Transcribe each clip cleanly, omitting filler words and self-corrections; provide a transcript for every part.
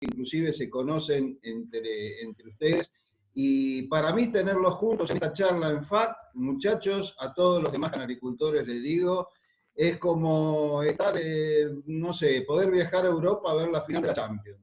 inclusive se conocen entre ustedes. Y para mí tenerlos juntos en esta charla en FAC, muchachos, a todos los demás canaricultores les digo, es como estar, no sé, poder viajar a Europa a ver la final de la Champions.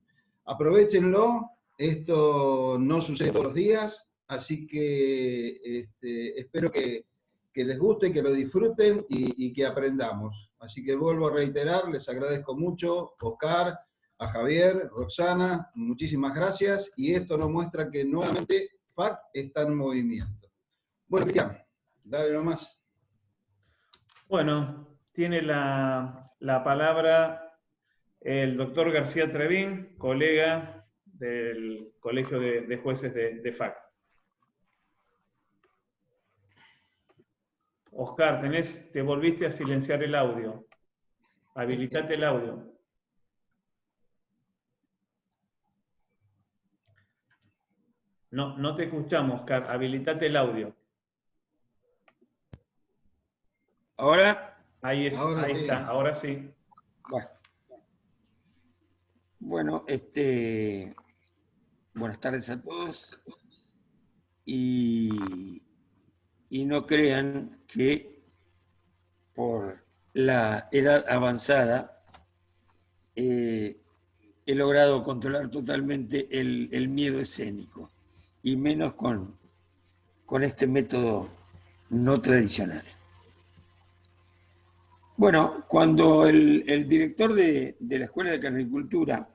Aprovechenlo, esto no sucede todos los días, así que espero que les guste, que lo disfruten y que aprendamos. Así que vuelvo a reiterar, les agradezco mucho, Oscar, a Javier, Roxana, muchísimas gracias, y esto nos muestra que nuevamente FAC está en movimiento. Bueno, Cristian, dale nomás. Bueno, tiene la palabra el doctor García Trevín, colega del Colegio de Jueces de FAC. Oscar, te volviste a silenciar el audio. Habilitate el audio. No te escuchamos, Oscar. Habilitate el audio. ¿Ahora? Ahí está, ahora sí. Bueno, buenas tardes a todos. Y no crean que por la edad avanzada he logrado controlar totalmente el miedo escénico, y menos con este método no tradicional. Bueno, cuando el director de la Escuela de Carnicultura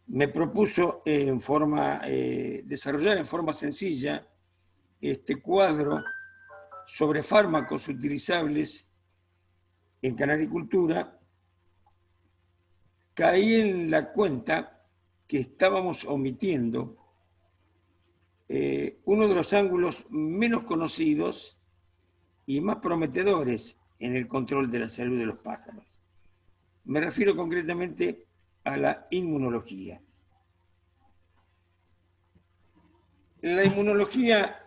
me propuso desarrollar en forma sencilla este cuadro sobre fármacos utilizables en canaricultura, caí en la cuenta que estábamos omitiendo uno de los ángulos menos conocidos y más prometedores en el control de la salud de los pájaros. Me refiero concretamente a la inmunología. La inmunología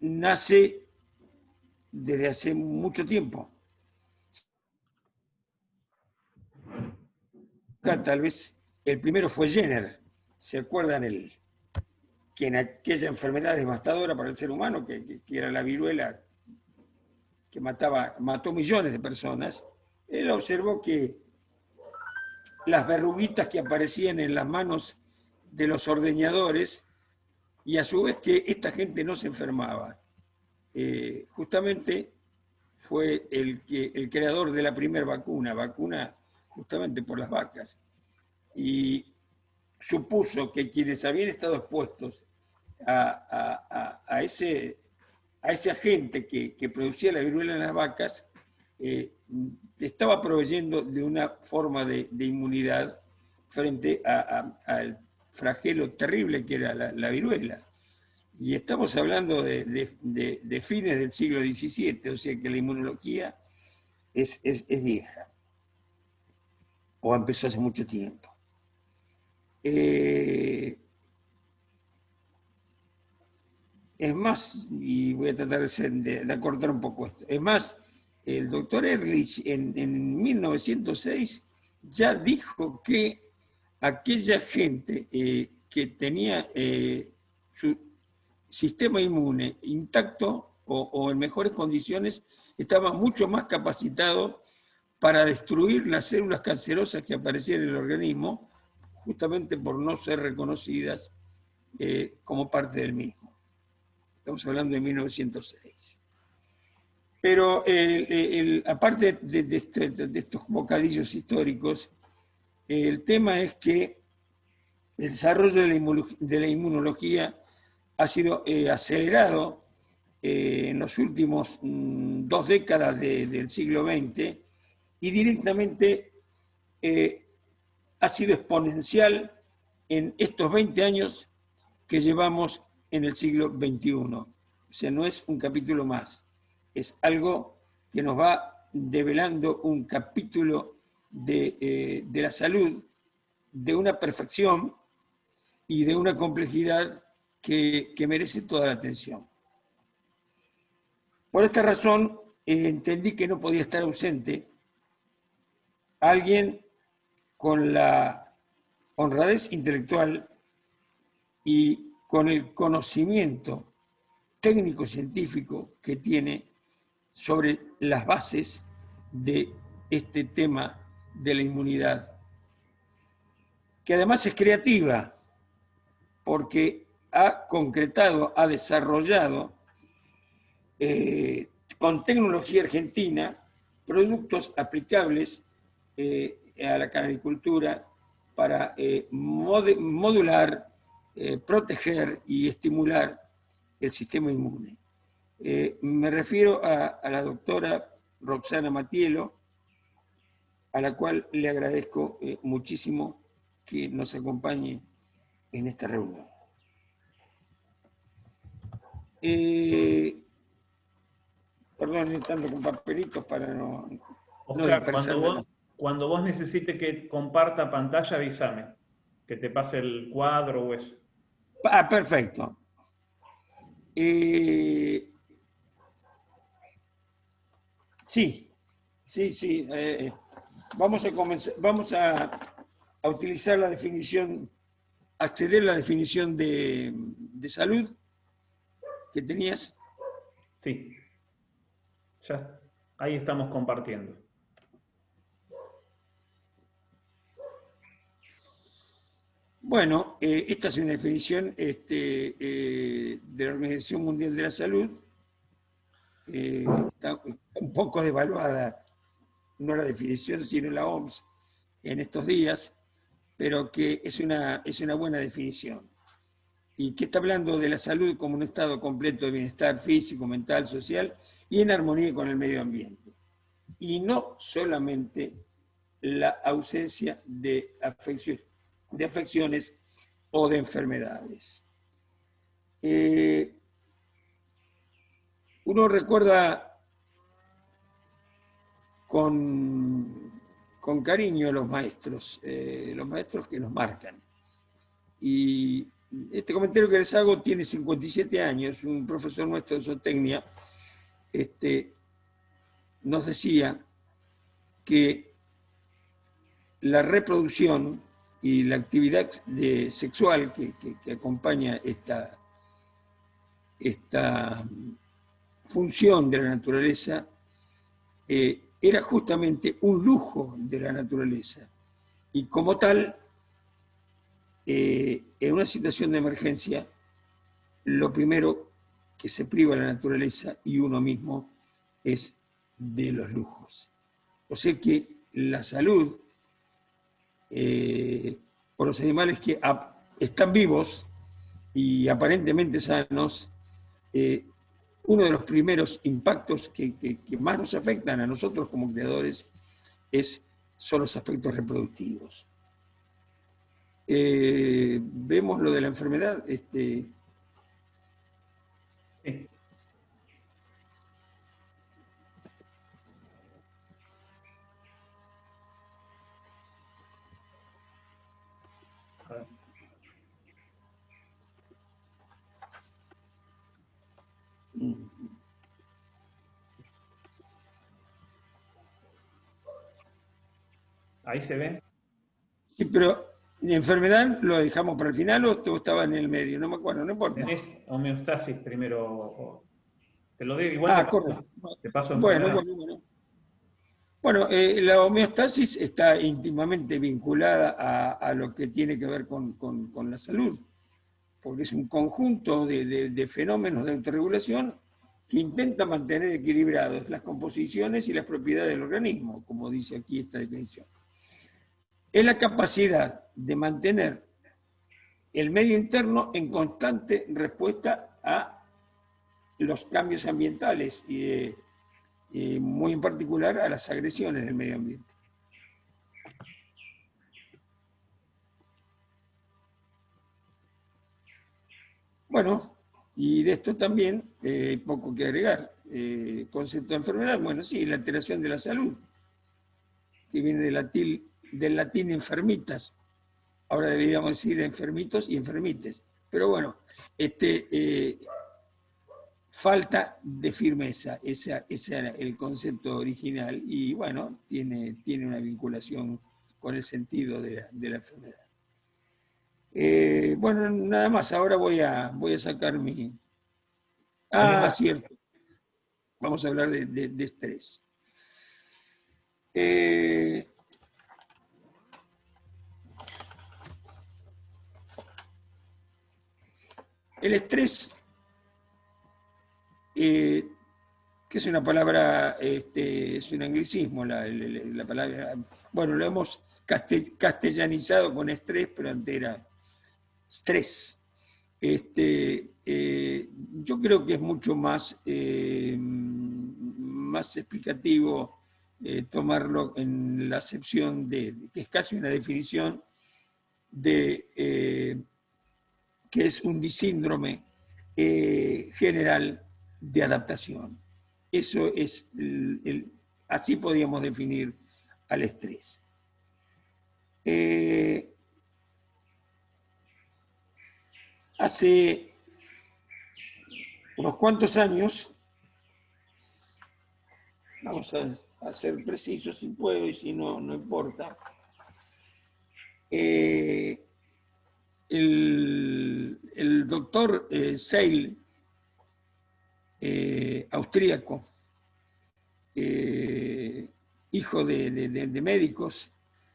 nace desde hace mucho tiempo. Tal vez el primero fue Jenner. ¿Se acuerdan que en aquella enfermedad devastadora para el ser humano, que era la viruela, que mató millones de personas, él observó que las verruguitas que aparecían en las manos de los ordeñadores, y a su vez que esta gente no se enfermaba, justamente fue el creador de la primera vacuna justamente por las vacas, y supuso que quienes habían estado expuestos a ese agente que producía la viruela en las vacas, estaba proveyendo de una forma de inmunidad frente al flagelo terrible que era la viruela. Y estamos hablando de fines del siglo XVII, o sea que la inmunología es vieja, o empezó hace mucho tiempo. Es más, y voy a tratar de acortar un poco esto, es más, el doctor Ehrlich en 1906 ya dijo que aquella gente que tenía su sistema inmune intacto o en mejores condiciones estaba mucho más capacitado para destruir las células cancerosas que aparecían en el organismo, justamente por no ser reconocidas como parte del mismo. Estamos hablando de 1906. Pero aparte de estos bocadillos históricos, el tema es que el desarrollo de la inmunología ha sido acelerado en los últimos 2 décadas del siglo XX, y directamente ha sido exponencial en estos 20 años que llevamos en el siglo XXI. O sea, no es un capítulo más, es algo que nos va develando un capítulo de la salud, de una perfección y de una complejidad que merece toda la atención. Por esta razón, entendí que no podía estar ausente alguien con la honradez intelectual y con el conocimiento técnico-científico que tiene sobre las bases de este tema de la inmunidad, que además es creativa, porque ha concretado, ha desarrollado con tecnología argentina productos aplicables a la canaриcultura para modular, proteger y estimular el sistema inmune. Me refiero a la doctora Roxana Matielo, a la cual le agradezco muchísimo que nos acompañe en esta reunión. Perdón, estando con papelitos para no Oscar, dispersarme. cuando vos necesites que comparta pantalla, avísame, que te pase el cuadro o eso. Ah, perfecto. Sí. Vamos a comenzar, vamos a utilizar la definición, acceder a la definición de salud que tenías. Sí. Ya, ahí estamos compartiendo. Bueno, esta es una definición de la Organización Mundial de la Salud. Está un poco devaluada, no la definición, sino la OMS en estos días, pero que es una buena definición. Y que está hablando de la salud como un estado completo de bienestar físico, mental, social y en armonía con el medio ambiente. Y no solamente la ausencia de afecciones o de enfermedades. Uno recuerda con cariño a los maestros que nos marcan. Y este comentario que les hago tiene 57 años, un profesor nuestro de zootecnia nos decía que la reproducción y la actividad sexual que acompaña esta función de la naturaleza era justamente un lujo de la naturaleza. Y como tal, en una situación de emergencia, lo primero que se priva a la naturaleza y uno mismo es de los lujos. O sea que la salud por los animales que están vivos y aparentemente sanos, uno de los primeros impactos que más nos afectan a nosotros como creadores son los aspectos reproductivos. Vemos lo de la enfermedad. Sí. Ahí se ve. Sí, pero ¿la enfermedad lo dejamos para el final o estaba en el medio? No me acuerdo, no importa. Tenés homeostasis primero. Te lo digo, igual correcto. Te paso enfermedad. Bueno, la homeostasis está íntimamente vinculada a lo que tiene que ver con la salud, porque es un conjunto de fenómenos de autorregulación que intenta mantener equilibradas las composiciones y las propiedades del organismo, como dice aquí esta definición. Es la capacidad de mantener el medio interno en constante respuesta a los cambios ambientales y muy en particular a las agresiones del medio ambiente. Bueno, y de esto también poco que agregar. Concepto de enfermedad, bueno, sí, la alteración de la salud, que viene del latín enfermitas. Ahora deberíamos decir enfermitos y enfermites. Pero bueno, falta de firmeza, ese era el concepto original y bueno, tiene una vinculación con el sentido de la enfermedad. Bueno, nada más, ahora voy a sacar mi... Tenemos, Cierto, vamos a hablar de estrés. Eh, el estrés, que es una palabra, es un anglicismo, la palabra, bueno, lo hemos castellanizado con estrés, pero antes era estrés. Yo creo que es mucho más, más explicativo tomarlo en la acepción que es casi una definición de que es un disíndrome general de adaptación. Eso es, así podríamos definir al estrés. Hace unos cuantos años, vamos a ser precisos si puedo y si no, no importa, el doctor Seil, austríaco, hijo de médicos,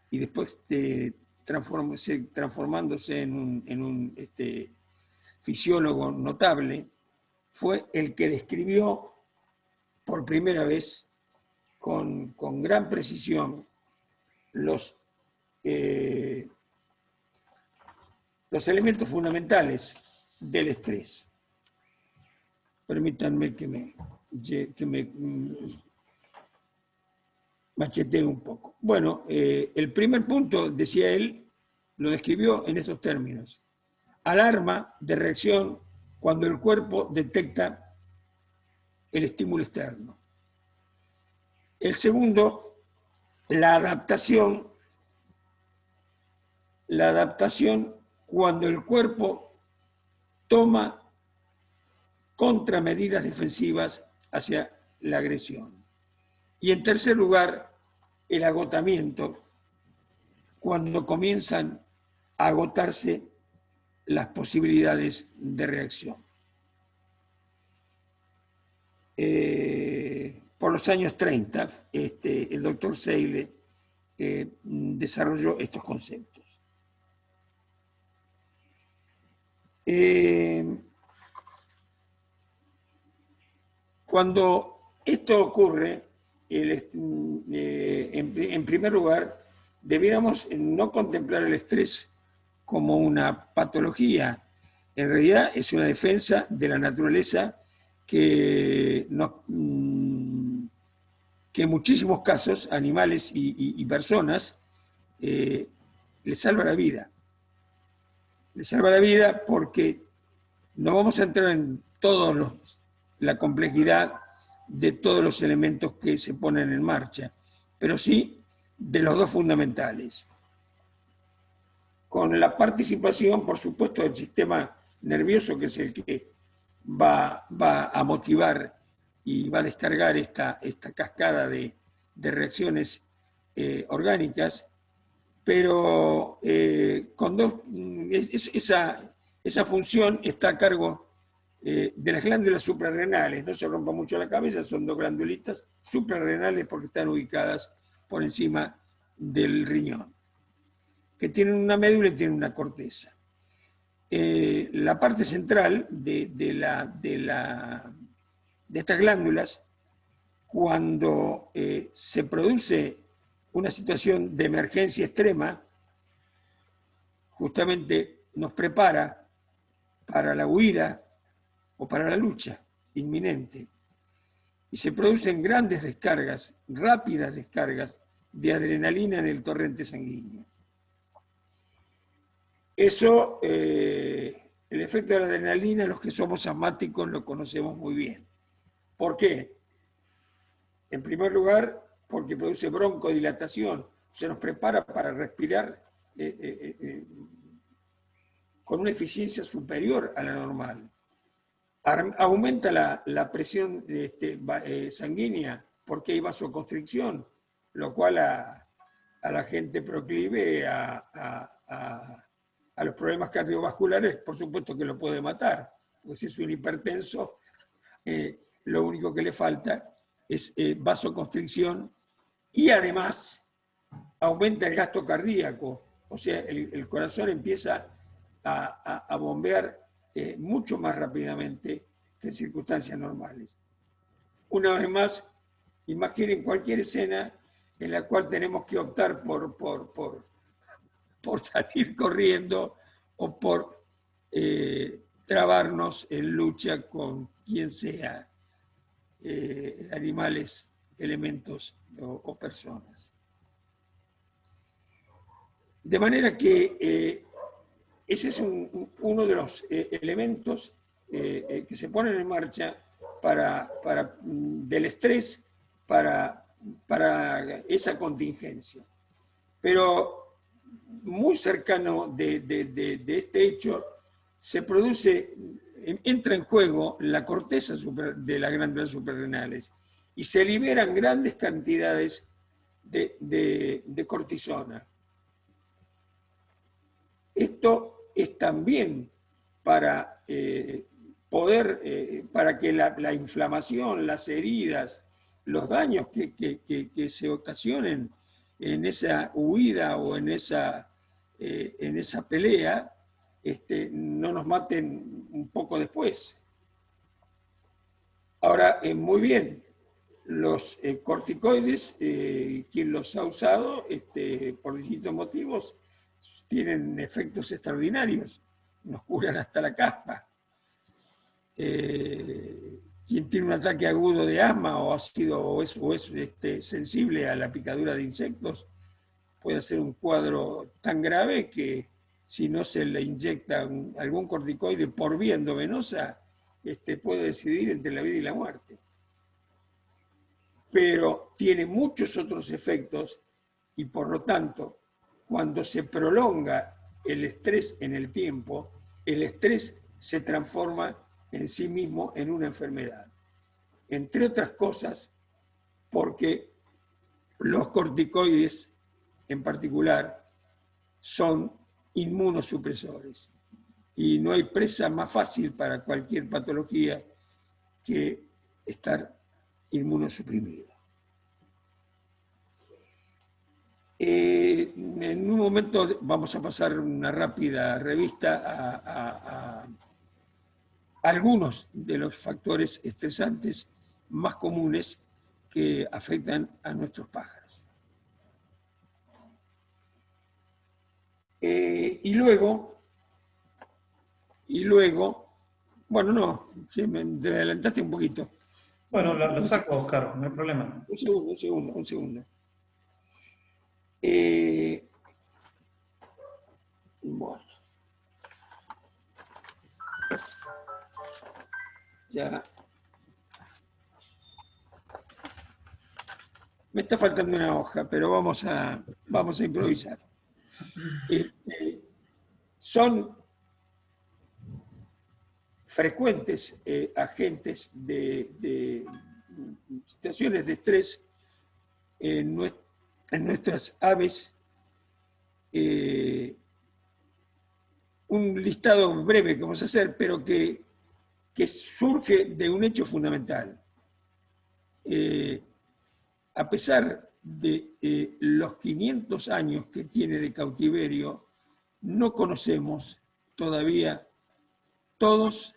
y después transformándose en un fisiólogo notable, fue el que describió por primera vez con gran precisión los elementos fundamentales del estrés. Permítanme que me machetee un poco. Bueno, el primer punto, decía él, lo describió en estos términos. Alarma de reacción cuando el cuerpo detecta el estímulo externo. El segundo, la adaptación cuando el cuerpo toma contramedidas defensivas hacia la agresión. Y en tercer lugar, el agotamiento, cuando comienzan a agotarse las posibilidades de reacción. Por los años 30, el doctor Seile desarrolló estos conceptos. Cuando esto ocurre, en primer lugar, debiéramos no contemplar el estrés como una patología. En realidad es una defensa de la naturaleza que en muchísimos casos, animales y personas, les salva la vida. Les salva la vida porque no vamos a entrar en la complejidad de todos los elementos que se ponen en marcha, pero sí de los dos fundamentales. Con la participación, por supuesto, del sistema nervioso, que es el que va a motivar y va a descargar esta cascada de reacciones orgánicas, pero esa función está a cargo de las glándulas suprarrenales. No se rompa mucho la cabeza, son dos glandulitas suprarrenales porque están ubicadas por encima del riñón, que tienen una médula y tienen una corteza. La parte central de estas glándulas, cuando se produce una situación de emergencia extrema, justamente nos prepara para la huida o para la lucha inminente. Y se producen grandes descargas, rápidas descargas de adrenalina en el torrente sanguíneo. Eso, el efecto de la adrenalina, los que somos asmáticos lo conocemos muy bien. ¿Por qué? En primer lugar, porque produce broncodilatación, se nos prepara para respirar con una eficiencia superior a la normal. Aumenta la presión sanguínea porque hay vasoconstricción, lo cual a la gente proclive a a los problemas cardiovasculares, por supuesto que lo puede matar, porque si es un hipertenso, lo único que le falta es vasoconstricción y además aumenta el gasto cardíaco, o sea, el corazón empieza a bombear mucho más rápidamente que en circunstancias normales. Una vez más, imaginen cualquier escena en la cual tenemos que optar por salir corriendo o por trabarnos en lucha con quien sea, animales, elementos o personas. De manera que ese es uno de los elementos que se ponen en marcha del estrés para esa contingencia. Pero muy cercano de este hecho se produce, entra en juego la corteza de las glándulas suprarrenales y se liberan grandes cantidades de cortisona. Esto es también para para que la inflamación, las heridas, los daños que se ocasionen en esa huida o en esa pelea, no nos maten un poco después. Ahora, muy bien, los corticoides, quien los ha usado por distintos motivos, tienen efectos extraordinarios, nos curan hasta la caspa. Quien tiene un ataque agudo de asma o es sensible a la picadura de insectos, puede hacer un cuadro tan grave que si no se le inyecta algún corticoide por vía endovenosa, puede decidir entre la vida y la muerte. Pero tiene muchos otros efectos y por lo tanto, cuando se prolonga el estrés en el tiempo, el estrés se transforma en sí mismo en una enfermedad. Entre otras cosas, porque los corticoides en particular son inmunosupresores y no hay presa más fácil para cualquier patología que estar inmunosuprimido. En un momento vamos a pasar una rápida revista a algunos de los factores estresantes más comunes que afectan a nuestros pájaros. Y luego, bueno, no, sí, te adelantaste un poquito. Bueno, lo saco, Oscar, no hay problema. Un segundo. Bueno. Ya. Me está faltando una hoja, pero vamos a improvisar. Son frecuentes agentes de situaciones de estrés en nuestras aves. Un listado breve que vamos a hacer, pero que surge de un hecho fundamental. A pesar de los 500 años que tiene de cautiverio, no conocemos todavía todos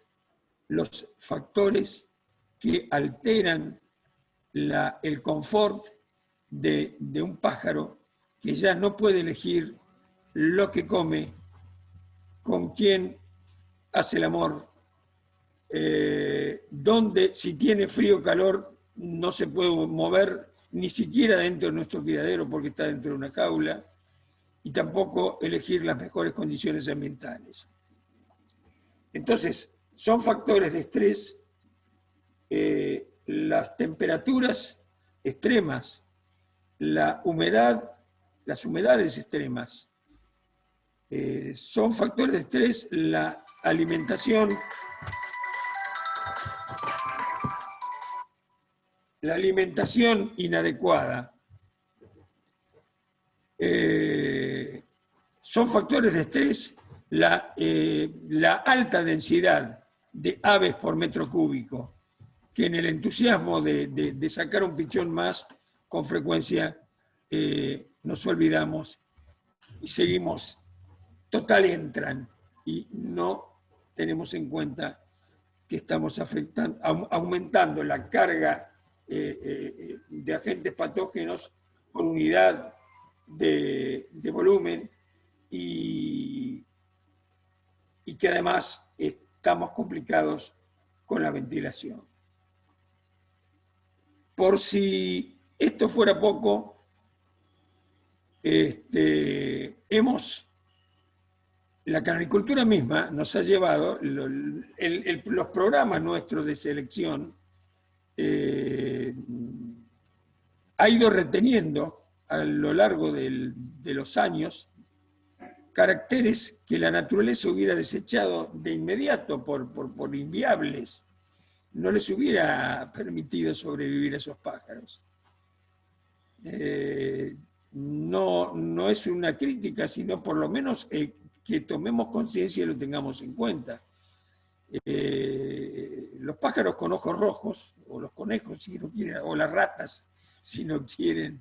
los factores que alteran el confort de un pájaro que ya no puede elegir lo que come, con quién hace el amor, donde si tiene frío o calor no se puede mover ni siquiera dentro de nuestro criadero porque está dentro de una jaula, y tampoco elegir las mejores condiciones ambientales. Entonces, son factores de estrés las temperaturas extremas, la humedad, las humedades extremas. Son factores de estrés la alimentación inadecuada. Son factores de estrés la alta densidad de aves por metro cúbico, que en el entusiasmo de sacar un pichón más, con frecuencia nos olvidamos y seguimos, total entran, y no tenemos en cuenta que estamos aumentando la carga de agentes patógenos por unidad de volumen y que además estamos complicados con la ventilación. Por si esto fuera poco, la canaricultura misma nos ha llevado, los programas nuestros de selección ha ido reteniendo a lo largo de los años caracteres que la naturaleza hubiera desechado de inmediato por inviables. No les hubiera permitido sobrevivir a esos pájaros. No es una crítica, sino por lo menos que tomemos conciencia y lo tengamos en cuenta. Los pájaros con ojos rojos, o los conejos si no quieren, o las ratas si no quieren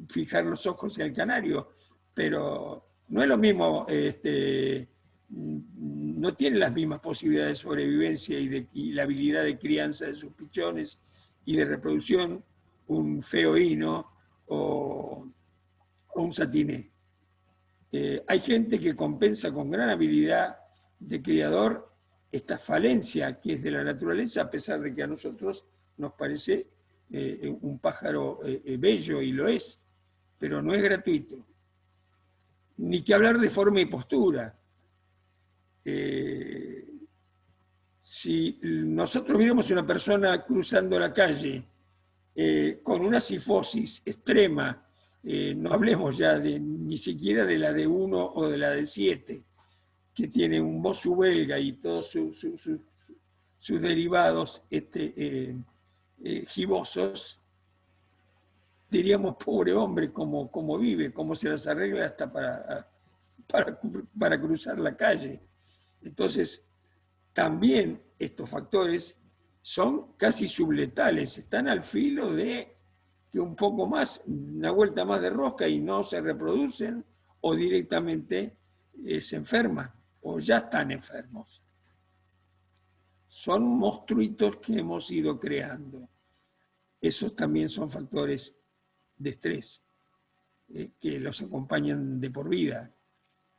fijar los ojos en el canario, pero no es lo mismo, no tienen las mismas posibilidades de sobrevivencia y la habilidad de crianza de sus pichones y de reproducción un feo hino o un satiné. Hay gente que compensa con gran habilidad de criador esta falencia que es de la naturaleza, a pesar de que a nosotros nos parece un pájaro bello, y lo es, pero no es gratuito. Ni que hablar de forma y postura. Si nosotros viéramos una persona cruzando la calle con una cifosis extrema, no hablemos ya ni siquiera de la de 1 o de la de 7, que tiene un mozu belga y todos sus derivados gibosos, diríamos, pobre hombre, cómo vive, cómo se las arregla hasta para cruzar la calle. Entonces, también estos factores son casi subletales, están al filo de que un poco más, una vuelta más de rosca y no se reproducen, o directamente se enferman, o ya están enfermos. Son monstruitos que hemos ido creando. Esos también son factores de estrés que los acompañan de por vida,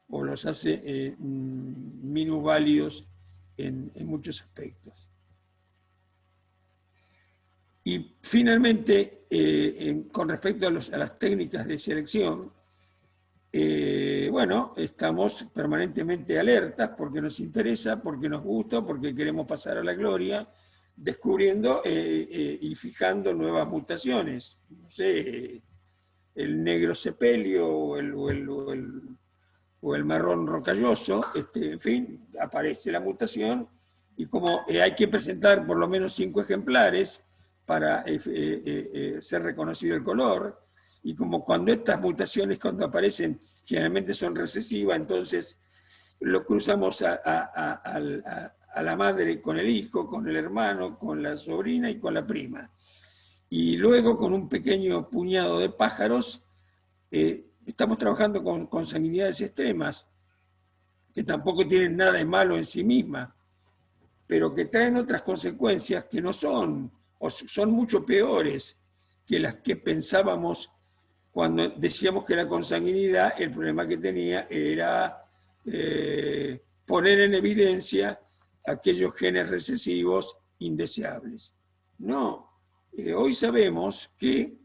o los hace minusválidos en muchos aspectos. Y finalmente, con respecto a las técnicas de selección, bueno, estamos permanentemente alertas porque nos interesa, porque nos gusta, porque queremos pasar a la gloria, descubriendo y fijando nuevas mutaciones. No sé, el negro sepelio o el marrón rocalloso, en fin, aparece la mutación, y como hay que presentar por lo menos 5 ejemplares para ser reconocido el color, y como cuando estas mutaciones cuando aparecen generalmente son recesivas, entonces lo cruzamos a la madre con el hijo, con el hermano, con la sobrina y con la prima. Y luego con un pequeño puñado de pájaros estamos trabajando con consanguinidades extremas, que tampoco tienen nada de malo en sí mismas, pero que traen otras consecuencias que no son, o son mucho peores que las que pensábamos cuando decíamos que la consanguinidad, el problema que tenía era poner en evidencia aquellos genes recesivos indeseables. No, hoy sabemos que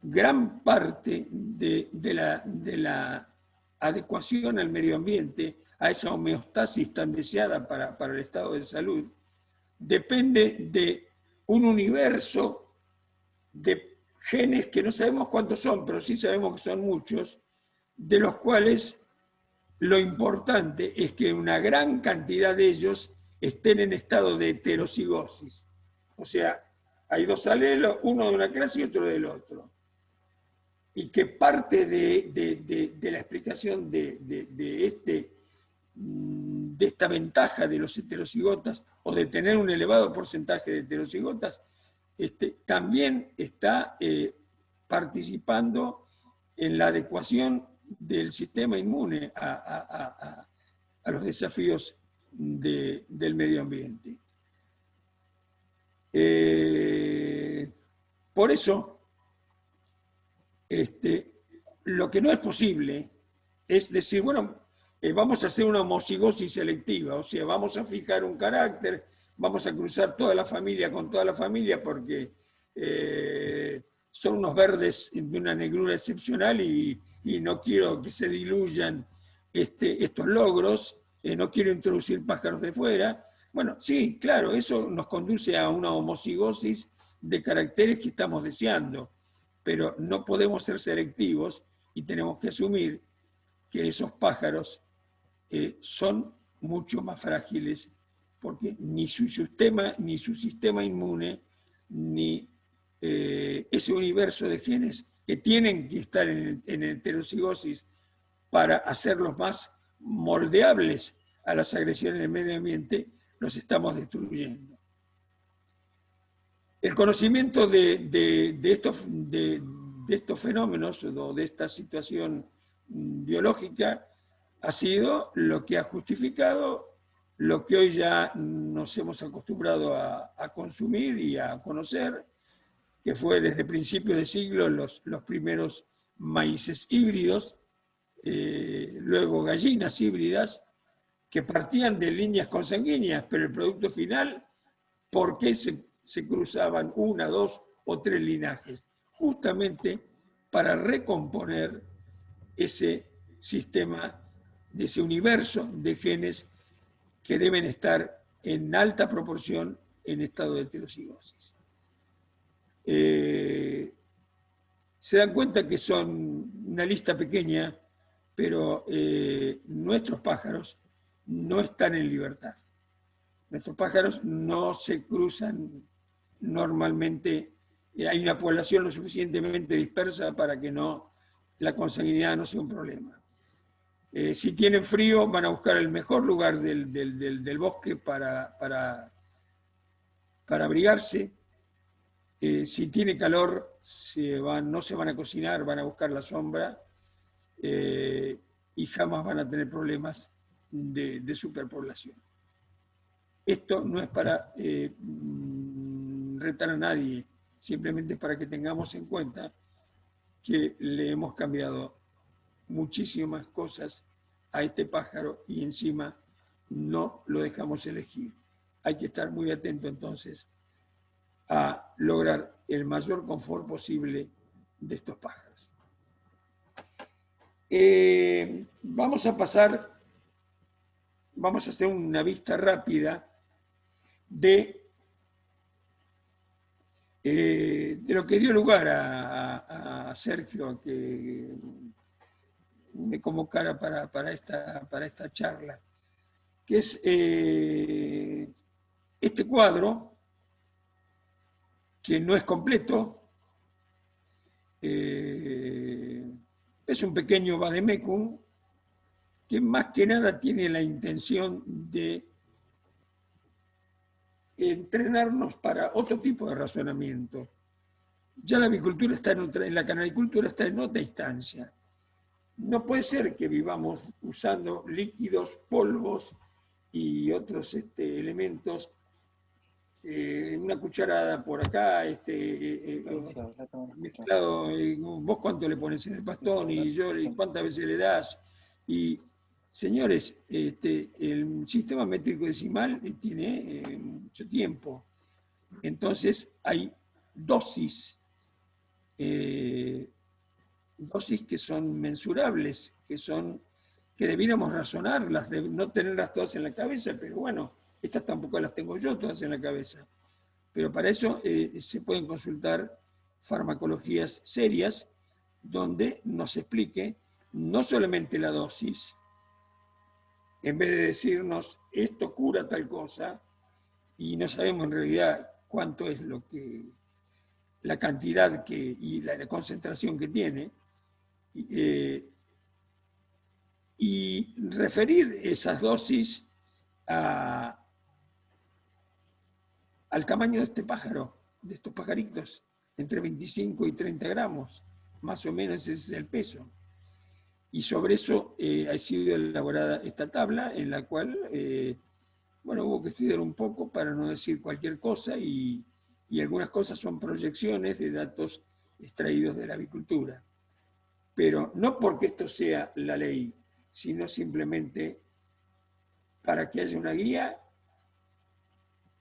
gran parte de la adecuación al medio ambiente, a esa homeostasis tan deseada para el estado de salud, depende de un universo de genes que no sabemos cuántos son, pero sí sabemos que son muchos, de los cuales lo importante es que una gran cantidad de ellos estén en estado de heterocigosis. O sea, hay 2 alelos, uno de una clase y otro del otro. y que parte de la explicación de esta ventaja de los heterocigotas o de tener un elevado porcentaje de heterocigotas, también está participando en la adecuación del sistema inmune a los desafíos del medio ambiente. Por eso, lo que no es posible es decir, bueno, vamos a hacer una homocigosis selectiva, o sea, vamos a fijar un carácter, vamos a cruzar toda la familia con toda la familia porque son unos verdes de una negrura excepcional y no quiero que se diluyan estos logros, no quiero introducir pájaros de fuera. Bueno, sí, claro, eso nos conduce a una homocigosis de caracteres que estamos deseando, pero no podemos ser selectivos y tenemos que asumir que esos pájaros son mucho más frágiles porque ni su sistema inmune, ni ese universo de genes que tienen que estar en heterocigosis para hacerlos más moldeables a las agresiones del medio ambiente, los estamos destruyendo. El conocimiento de estos fenómenos o de esta situación biológica ha sido lo que ha justificado lo que hoy ya nos hemos acostumbrado a consumir y a conocer, que fue desde principios de siglo los primeros maíces híbridos, luego gallinas híbridas, que partían de líneas consanguíneas, pero el producto final, ¿por qué se cruzaban 1, 2 o 3 linajes? Justamente para recomponer ese sistema, de ese universo de genes que deben estar en alta proporción en estado de heterocigosis. Se dan cuenta que son una lista pequeña, pero nuestros pájaros no están en libertad. Nuestros pájaros no se cruzan normalmente, hay una población lo suficientemente dispersa para que la consanguinidad no sea un problema. Si tienen frío, van a buscar el mejor lugar del bosque para abrigarse. Si tiene calor, no se van a cocinar, van a buscar la sombra y jamás van a tener problemas de superpoblación. Esto no es para retar a nadie, simplemente es para que tengamos en cuenta que le hemos cambiado muchísimas cosas a este pájaro y encima no lo dejamos elegir. Hay que estar muy atento entonces a lograr el mayor confort posible de estos pájaros. Vamos a hacer una vista rápida de lo que dio lugar a Sergio a que me convocara para esta charla, que es este cuadro, que no es completo, es un pequeño vademecum que más que nada tiene la intención de entrenarnos para otro tipo de razonamiento. Ya la avicultura está la canaricultura está en otra instancia. No puede ser que vivamos usando líquidos, polvos y otros elementos, una cucharada por acá, mezclado, vos cuánto le pones en el pastón y yo cuántas veces le das. Y señores, el sistema métrico decimal tiene mucho tiempo. Entonces hay dosis que son mensurables, que debiéramos razonarlas, no tenerlas todas en la cabeza, pero bueno, estas tampoco las tengo yo todas en la cabeza. Pero para eso se pueden consultar farmacologías serias donde nos explique no solamente la dosis, en vez de decirnos esto cura tal cosa, y no sabemos en realidad cuánto es la cantidad y la concentración que tiene, y referir esas dosis al tamaño de este pájaro, de estos pajaritos, entre 25 y 30 gramos, más o menos ese es el peso. Y sobre eso ha sido elaborada esta tabla en la cual, bueno, hubo que estudiar un poco para no decir cualquier cosa y algunas cosas son proyecciones de datos extraídos de la avicultura. Pero no porque esto sea la ley, sino simplemente para que haya una guía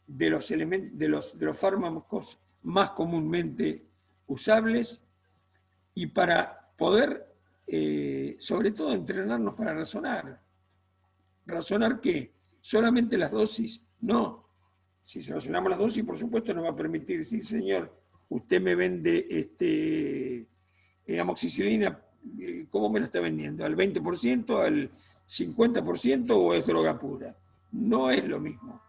de los elementos, de los fármacos más comúnmente usables y para poder, sobre todo, entrenarnos para razonar. ¿Razonar qué? ¿Solamente las dosis? No. Si solucionamos las dosis, por supuesto, nos va a permitir decir, señor, usted me vende amoxicilina, ¿cómo me la está vendiendo? ¿Al 20%, al 50% o es droga pura? No es lo mismo.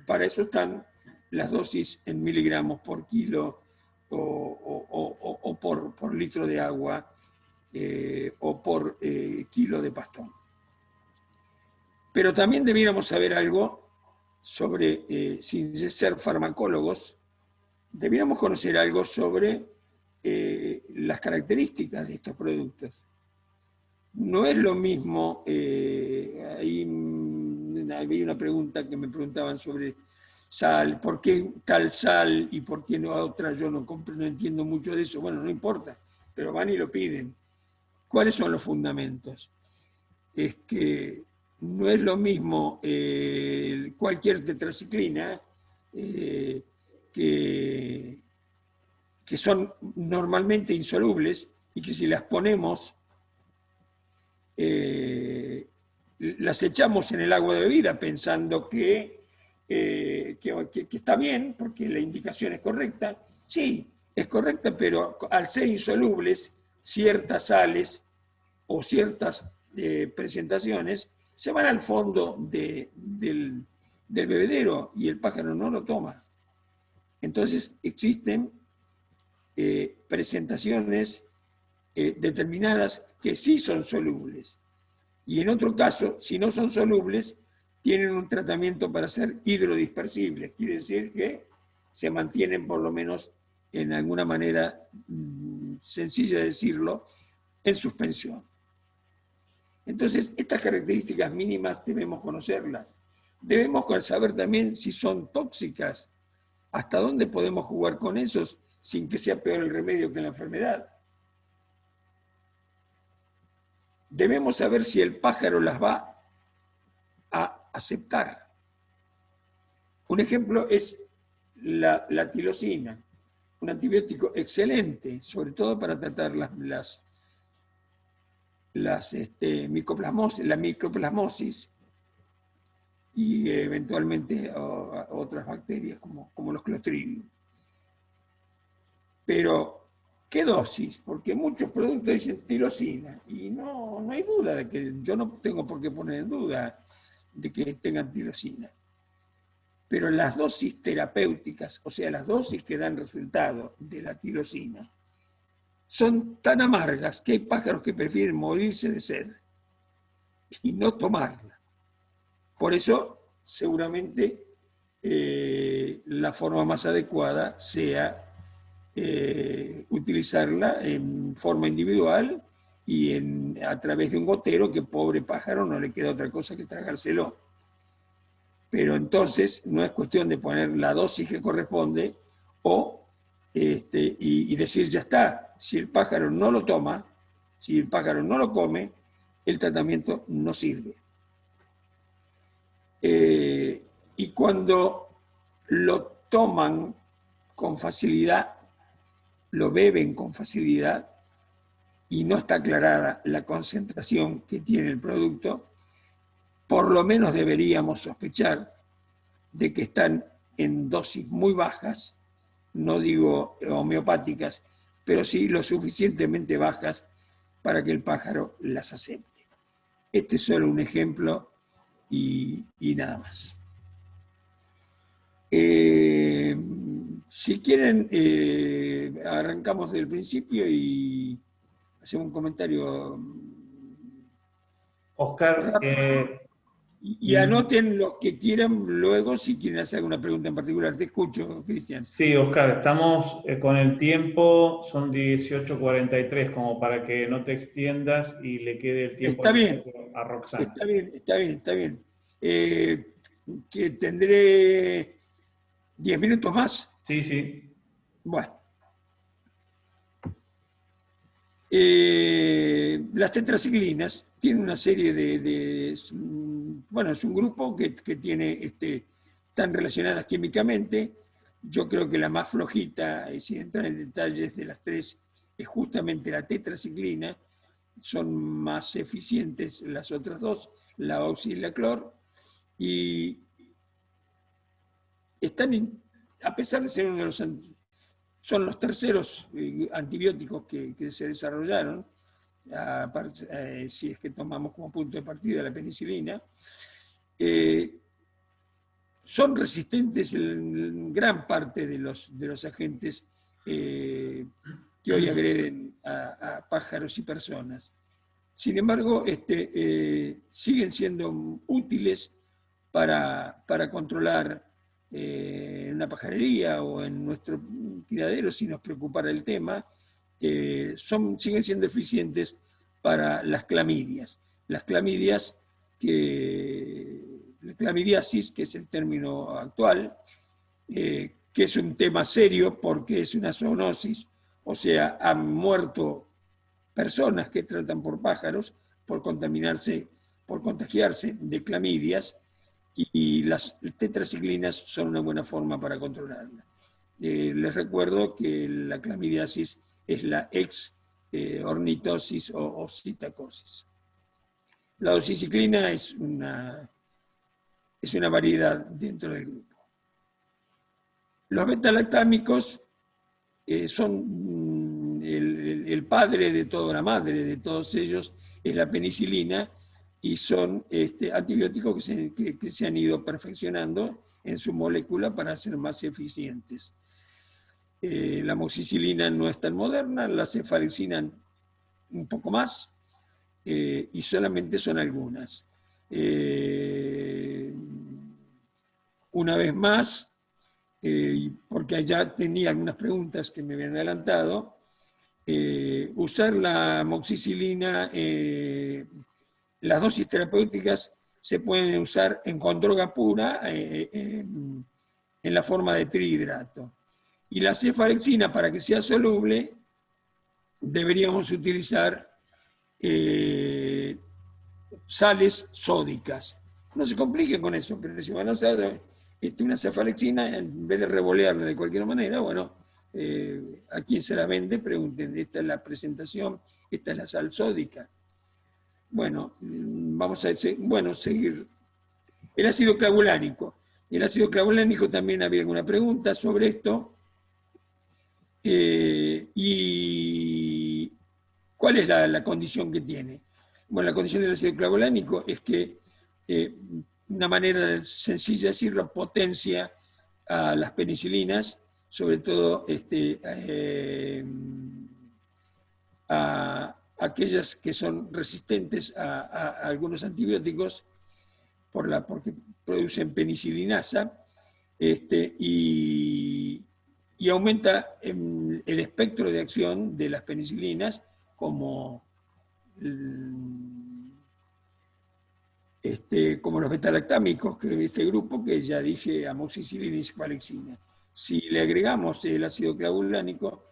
Para eso están las dosis en miligramos por kilo o por litro de agua o por kilo de pastón. Pero también debiéramos saber algo sobre, sin ser farmacólogos, debiéramos conocer algo sobre las características de estos productos. No es lo mismo, ahí había una pregunta que me preguntaban sobre sal, ¿por qué tal sal y por qué no otra? Yo no entiendo mucho de eso. Bueno, no importa, pero van y lo piden. ¿Cuáles son los fundamentos? Es que no es lo mismo cualquier tetraciclina que son normalmente insolubles y que si las ponemos, las echamos en el agua de bebida pensando que está bien, porque la indicación es correcta. Sí, es correcta, pero al ser insolubles, ciertas sales o ciertas presentaciones se van al fondo del bebedero y el pájaro no lo toma. Entonces existen presentaciones determinadas que sí son solubles. Y en otro caso, si no son solubles, tienen un tratamiento para ser hidrodispersibles. Quiere decir que se mantienen, por lo menos en alguna manera sencilla de decirlo, en suspensión. Entonces, estas características mínimas debemos conocerlas. Debemos saber también si son tóxicas, hasta dónde podemos jugar con esos sin que sea peor el remedio que la enfermedad. Debemos saber si el pájaro las va a aceptar. Un ejemplo es la tirosina, un antibiótico excelente, sobre todo para tratar la micoplasmosis y eventualmente otras bacterias como los clostridium. Pero, ¿qué dosis? Porque muchos productos dicen tirosina y no hay duda de que yo no tengo por qué poner en duda de que tengan tirosina. Pero las dosis terapéuticas, o sea, las dosis que dan resultado de la tirosina, son tan amargas que hay pájaros que prefieren morirse de sed y no tomarla. Por eso, seguramente, la forma más adecuada sea utilizarla en forma individual y a través de un gotero, que pobre pájaro no le queda otra cosa que tragárselo. Pero entonces no es cuestión de poner la dosis que corresponde y decir ya está. Si el pájaro no lo toma, si el pájaro no lo come, el tratamiento no sirve. Y cuando lo toman con facilidad, lo beben con facilidad y no está aclarada la concentración que tiene el producto, por lo menos deberíamos sospechar de que están en dosis muy bajas, no digo homeopáticas, pero sí lo suficientemente bajas para que el pájaro las acepte. Este es solo un ejemplo y nada más. Si quieren, arrancamos del principio y hacemos un comentario Oscar, rápido. Y anoten lo que quieran luego si quieren hacer alguna pregunta en particular. Te escucho, Cristian. sí, Oscar, estamos con el tiempo, son 18:43, como para que no te extiendas y le quede el tiempo Está bien, a Roxana. está bien, está bien, está bien. Que tendré 10 minutos más. Sí, sí. Bueno. Las tetraciclinas tienen una serie bueno, es un grupo que tiene, están relacionadas químicamente. Yo creo que la más flojita, sin entrar en detalles de las tres, es justamente la tetraciclina. Son más eficientes las otras dos, la oxi y la clor, y están, a pesar de ser uno de los, son los terceros antibióticos que se desarrollaron, si es que tomamos como punto de partida la penicilina, son resistentes en gran parte de los agentes que hoy agreden a pájaros y personas. Sin embargo, siguen siendo útiles para controlar en una pajarería o en nuestro criadero, si nos preocupara el tema, siguen siendo eficientes para las clamidias. Las clamidias, la clamidiasis, que es el término actual, que es un tema serio porque es una zoonosis, o sea, han muerto personas que tratan por pájaros por contagiarse de clamidias, y las tetraciclinas son una buena forma para controlarla. Les recuerdo que la clamidiasis es la ornitosis o citacosis. La doxiciclina es una variedad dentro del grupo. Los betalactámicos son el padre de toda la madre de todos ellos, es la penicilina, y son antibióticos que se han ido perfeccionando en su molécula para ser más eficientes. La amoxicilina no es tan moderna, la cefalexina un poco más, y solamente son algunas. Una vez más, porque allá tenía algunas preguntas que me habían adelantado, usar la amoxicilina, las dosis terapéuticas se pueden usar con droga pura en la forma de trihidrato. Y la cefalexina, para que sea soluble, deberíamos utilizar sales sódicas. No se compliquen con eso, pero si van a usar una cefalexina, en vez de revolearla de cualquier manera, bueno, a quien se la vende, pregunten, esta es la presentación, esta es la sal sódica. Bueno, vamos a seguir. El ácido clavulánico. El ácido clavulánico también había alguna pregunta sobre esto. ¿Y cuál es la condición que tiene? Bueno, la condición del ácido clavulánico es que, una manera sencilla de decirlo, potencia a las penicilinas, sobre todo a aquellas que son resistentes a algunos antibióticos porque producen penicilinasa, y aumenta el espectro de acción de las penicilinas como los betalactámicos, que este grupo que ya dije, amoxicilina y cefalexina. Si le agregamos el ácido clavulánico,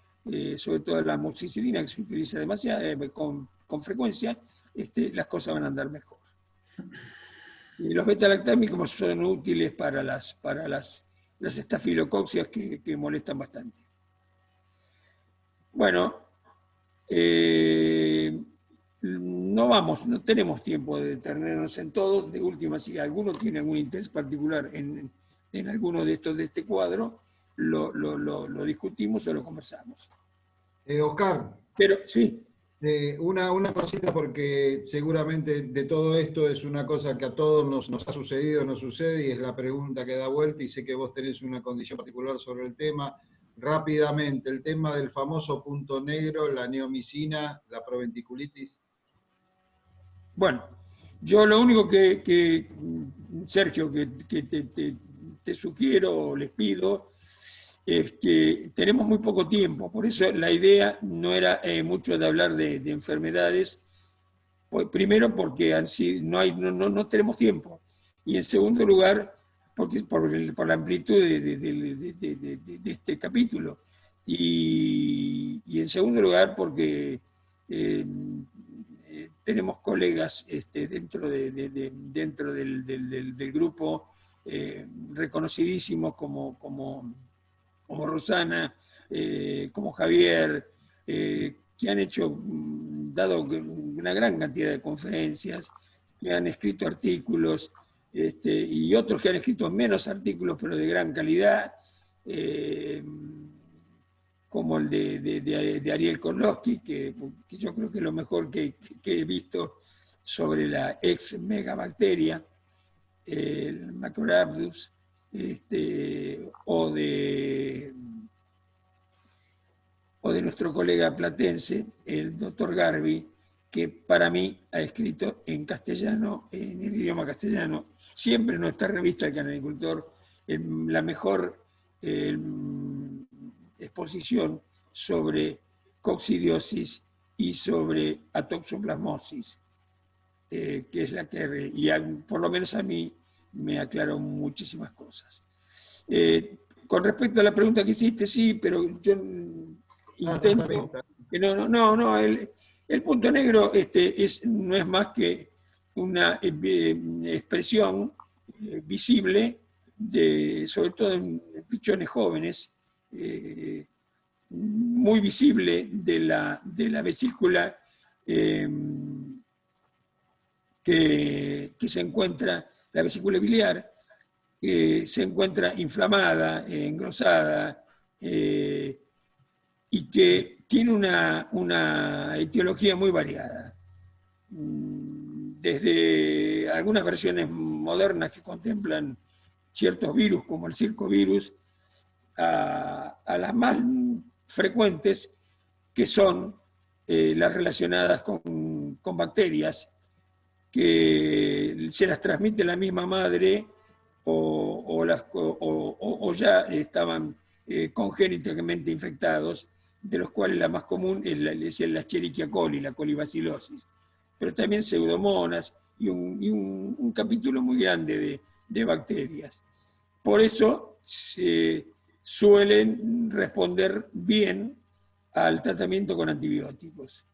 sobre todo la amoxicilina, que se utiliza con frecuencia, las cosas van a andar mejor. Y los betalactámicos son útiles para las estafilococcias que molestan bastante. Bueno, no tenemos tiempo de detenernos en todos. De última, si alguno tiene algún interés particular en alguno de este cuadro, lo discutimos o lo conversamos. Oscar. Pero sí. Una cosita, porque seguramente de todo esto es una cosa que a todos nos ha sucedido, nos sucede, y es la pregunta que da vuelta, y sé que vos tenés una condición particular sobre el tema. rápidamente el tema del famoso punto negro, la neomicina, la proventriculitis? Bueno, yo lo único Sergio, que te sugiero o les pido es que tenemos muy poco tiempo, por eso la idea no era mucho de hablar de enfermedades, pues, primero porque no tenemos tiempo, y en segundo lugar porque, por la amplitud de este capítulo, y en segundo lugar porque tenemos colegas dentro del grupo reconocidísimos como Rosana, como Javier, que han dado una gran cantidad de conferencias, que han escrito artículos, y otros que han escrito menos artículos, pero de gran calidad, como el de Ariel Korlowski, que yo creo que es lo mejor que he visto sobre la ex megabacteria, el Macrorhabdus, o de nuestro colega platense, el doctor Garbi, que para mí ha escrito en castellano, en el idioma castellano, siempre en nuestra revista El Canalicultor, la mejor exposición sobre coccidiosis y sobre atoxoplasmosis, que es la que, por lo menos a mí, me aclaró muchísimas cosas. Con respecto a la pregunta que hiciste, sí, pero yo intento que no, el punto negro no es más que una expresión visible, sobre todo en pichones jóvenes, muy visible de la vesícula que se encuentra, la vesícula biliar, se encuentra inflamada, engrosada, y que tiene una etiología muy variada. Desde algunas versiones modernas que contemplan ciertos virus, como el circovirus, a las más frecuentes, que son las relacionadas con bacterias, que se las transmite la misma madre o ya estaban congénitamente infectados, de los cuales la más común es la Escherichia coli, la colibacilosis, pero también pseudomonas y un capítulo muy grande de bacterias. Por eso se suelen responder bien al tratamiento con antibióticos.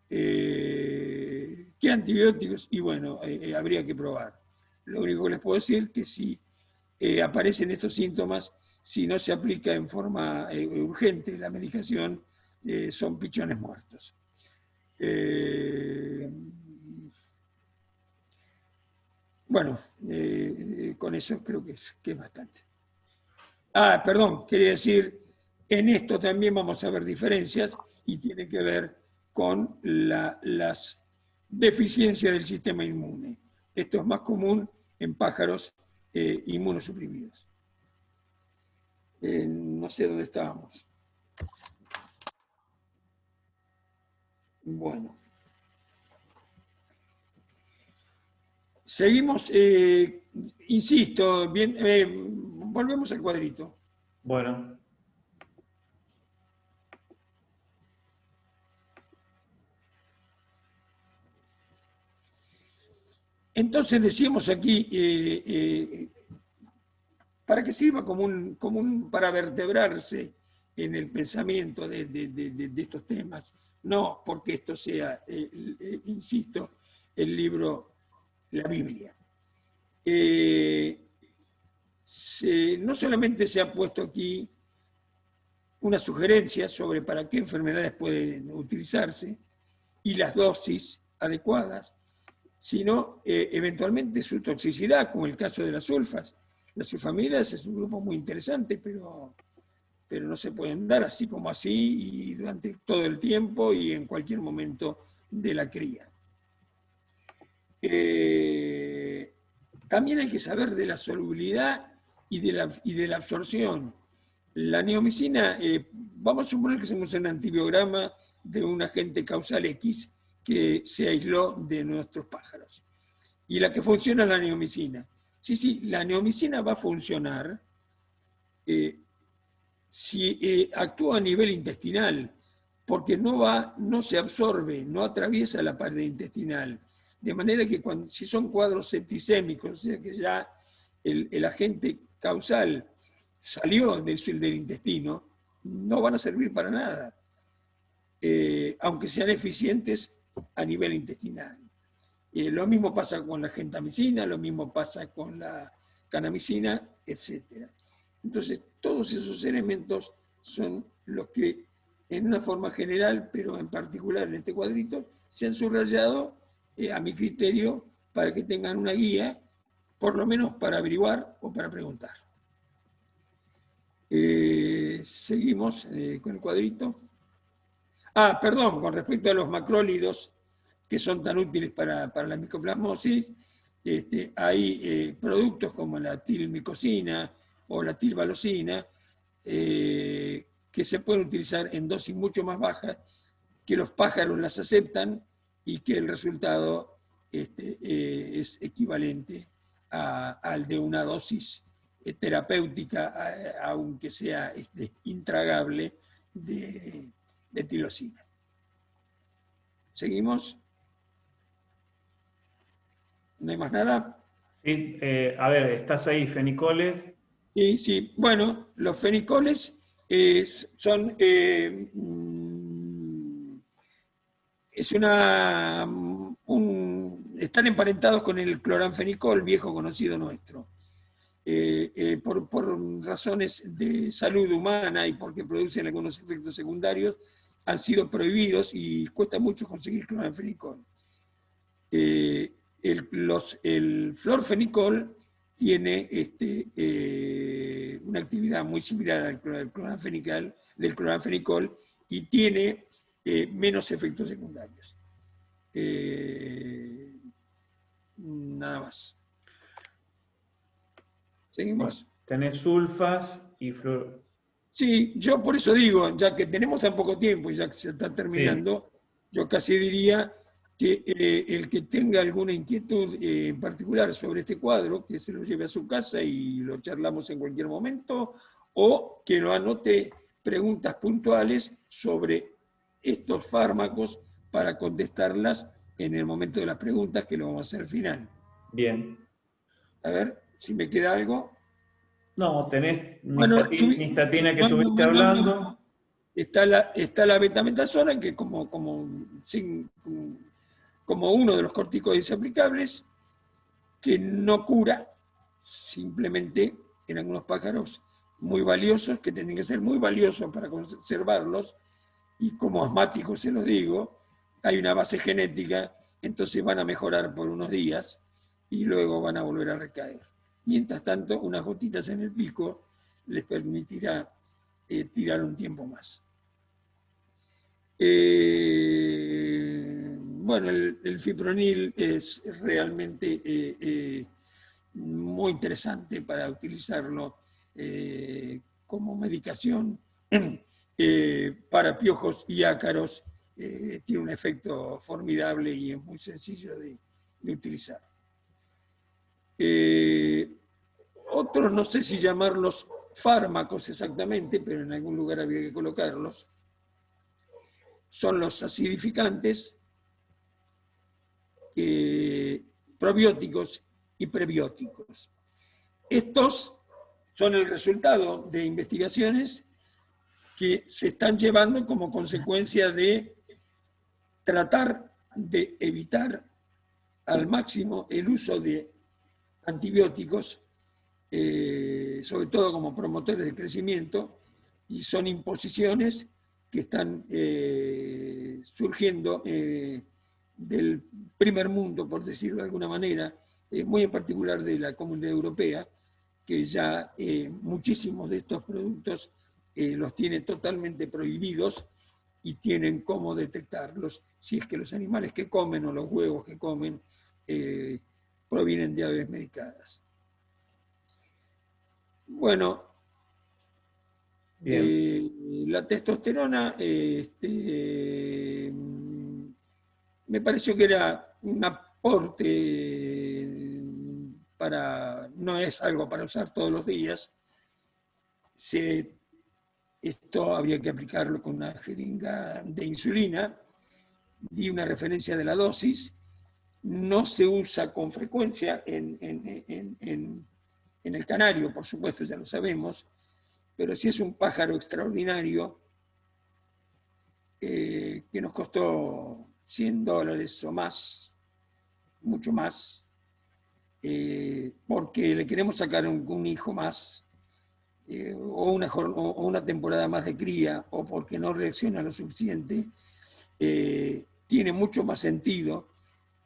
¿Qué antibióticos? Y bueno, habría que probar. Lo único que les puedo decir es que si aparecen estos síntomas, si no se aplica en forma urgente la medicación, son pichones muertos. Bueno, con eso creo que es bastante. Perdón, quería decir, en esto también vamos a ver diferencias y tiene que ver con las deficiencias del sistema inmune. Esto es más común en pájaros inmunosuprimidos. No sé dónde estábamos. Bueno. Seguimos, insisto, bien, volvemos al cuadrito. Bueno. Entonces decíamos aquí, para que sirva para vertebrarse en el pensamiento de estos temas, no porque esto sea, insisto, el libro, la Biblia. No solamente se ha puesto aquí una sugerencia sobre para qué enfermedades pueden utilizarse y las dosis adecuadas, sino eventualmente su toxicidad, como el caso de las sulfas. Las sulfamidas es un grupo muy interesante, pero no se pueden dar así como así y durante todo el tiempo y en cualquier momento de la cría. También hay que saber de la solubilidad y de la absorción. La neomicina, vamos a suponer que hacemos un antibiograma de un agente causal X que se aisló de nuestros pájaros. Y la que funciona es la neomicina. Sí, la neomicina va a funcionar si actúa a nivel intestinal, porque no se absorbe, no atraviesa la pared intestinal. De manera que si son cuadros septicémicos, o sea que ya el agente causal salió del intestino, no van a servir para nada, aunque sean eficientes a nivel intestinal. Lo mismo pasa con la gentamicina, lo mismo pasa con la kanamicina, etc. Entonces, todos esos elementos son los que, en una forma general, pero en particular en este cuadrito, se han subrayado, a mi criterio, para que tengan una guía, por lo menos para averiguar o para preguntar. Seguimos con el cuadrito. Perdón, con respecto a los macrólidos, que son tan útiles para la micoplasmosis, hay productos como la tilmicosina o la tilvalocina que se pueden utilizar en dosis mucho más bajas, que los pájaros las aceptan y que el resultado es equivalente al de una dosis terapéutica, aunque sea intragable, de tilosina. ¿Seguimos? ¿No hay más nada? Sí, a ver, estás ahí, fenicoles. Sí. Bueno, los fenicoles son... están emparentados con el cloranfenicol, viejo conocido nuestro. Por razones de salud humana y porque producen algunos efectos secundarios, han sido prohibidos y cuesta mucho conseguir cloranfenicol. El florfenicol tiene una actividad muy similar al del cloranfenicol y tiene menos efectos secundarios. Nada más. ¿Seguimos? Tenés sulfas y flor. Sí, yo por eso digo, ya que tenemos tan poco tiempo y ya que se está terminando, yo casi diría que el que tenga alguna inquietud en particular sobre este cuadro, que se lo lleve a su casa y lo charlamos en cualquier momento, o que lo anote preguntas puntuales sobre estos fármacos para contestarlas en el momento de las preguntas, que lo vamos a hacer al final. Bien. A ver, si me queda algo. No, tenés Bueno, nistatina que estuviste hablando. Está la betametasona, que como uno de los corticoides aplicables, que no cura, simplemente en algunos pájaros muy valiosos, que tienen que ser muy valiosos para conservarlos, y como asmáticos se los digo, hay una base genética, entonces van a mejorar por unos días y luego van a volver a recaer. Mientras tanto, unas gotitas en el pico les permitirá tirar un tiempo más. Bueno, el fipronil es realmente muy interesante para utilizarlo como medicación para piojos y ácaros. Tiene un efecto formidable y es muy sencillo de utilizar. Otros, no sé si llamarlos fármacos exactamente, pero en algún lugar había que colocarlos, son los acidificantes, probióticos y prebióticos. Estos son el resultado de investigaciones que se están llevando como consecuencia de tratar de evitar al máximo el uso de antibióticos, sobre todo como promotores de crecimiento, y son imposiciones que están surgiendo del primer mundo, por decirlo de alguna manera, muy en particular de la Comunidad Europea, que ya muchísimos de estos productos los tiene totalmente prohibidos y tienen cómo detectarlos si es que los animales que comen o los huevos que comen provienen de aves medicadas. Bueno, La testosterona me pareció que era un aporte no es algo para usar todos los días. Esto habría que aplicarlo con una jeringa de insulina, di una referencia de la dosis, no se usa con frecuencia en el canario, por supuesto, ya lo sabemos, pero sí es un pájaro extraordinario que nos costó $100 o más, mucho más, porque le queremos sacar un hijo más, o una temporada más de cría, o porque no reacciona lo suficiente, tiene mucho más sentido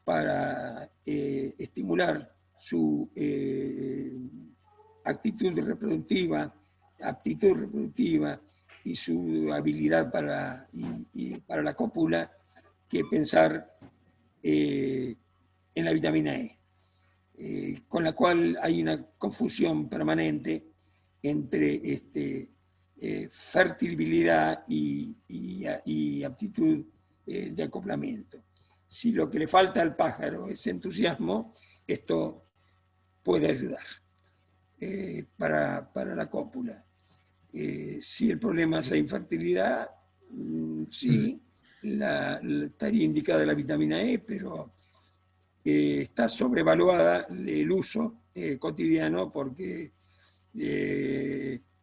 para estimular su aptitud reproductiva y su habilidad para la cópula, que pensar en la vitamina E. Con la cual hay una confusión permanente entre fertilidad y aptitud de acoplamiento. Si lo que le falta al pájaro es entusiasmo, esto puede ayudar para la cópula. Si el problema es la infertilidad, sí, estaría indicada la vitamina E, pero está sobrevaluada el uso cotidiano, porque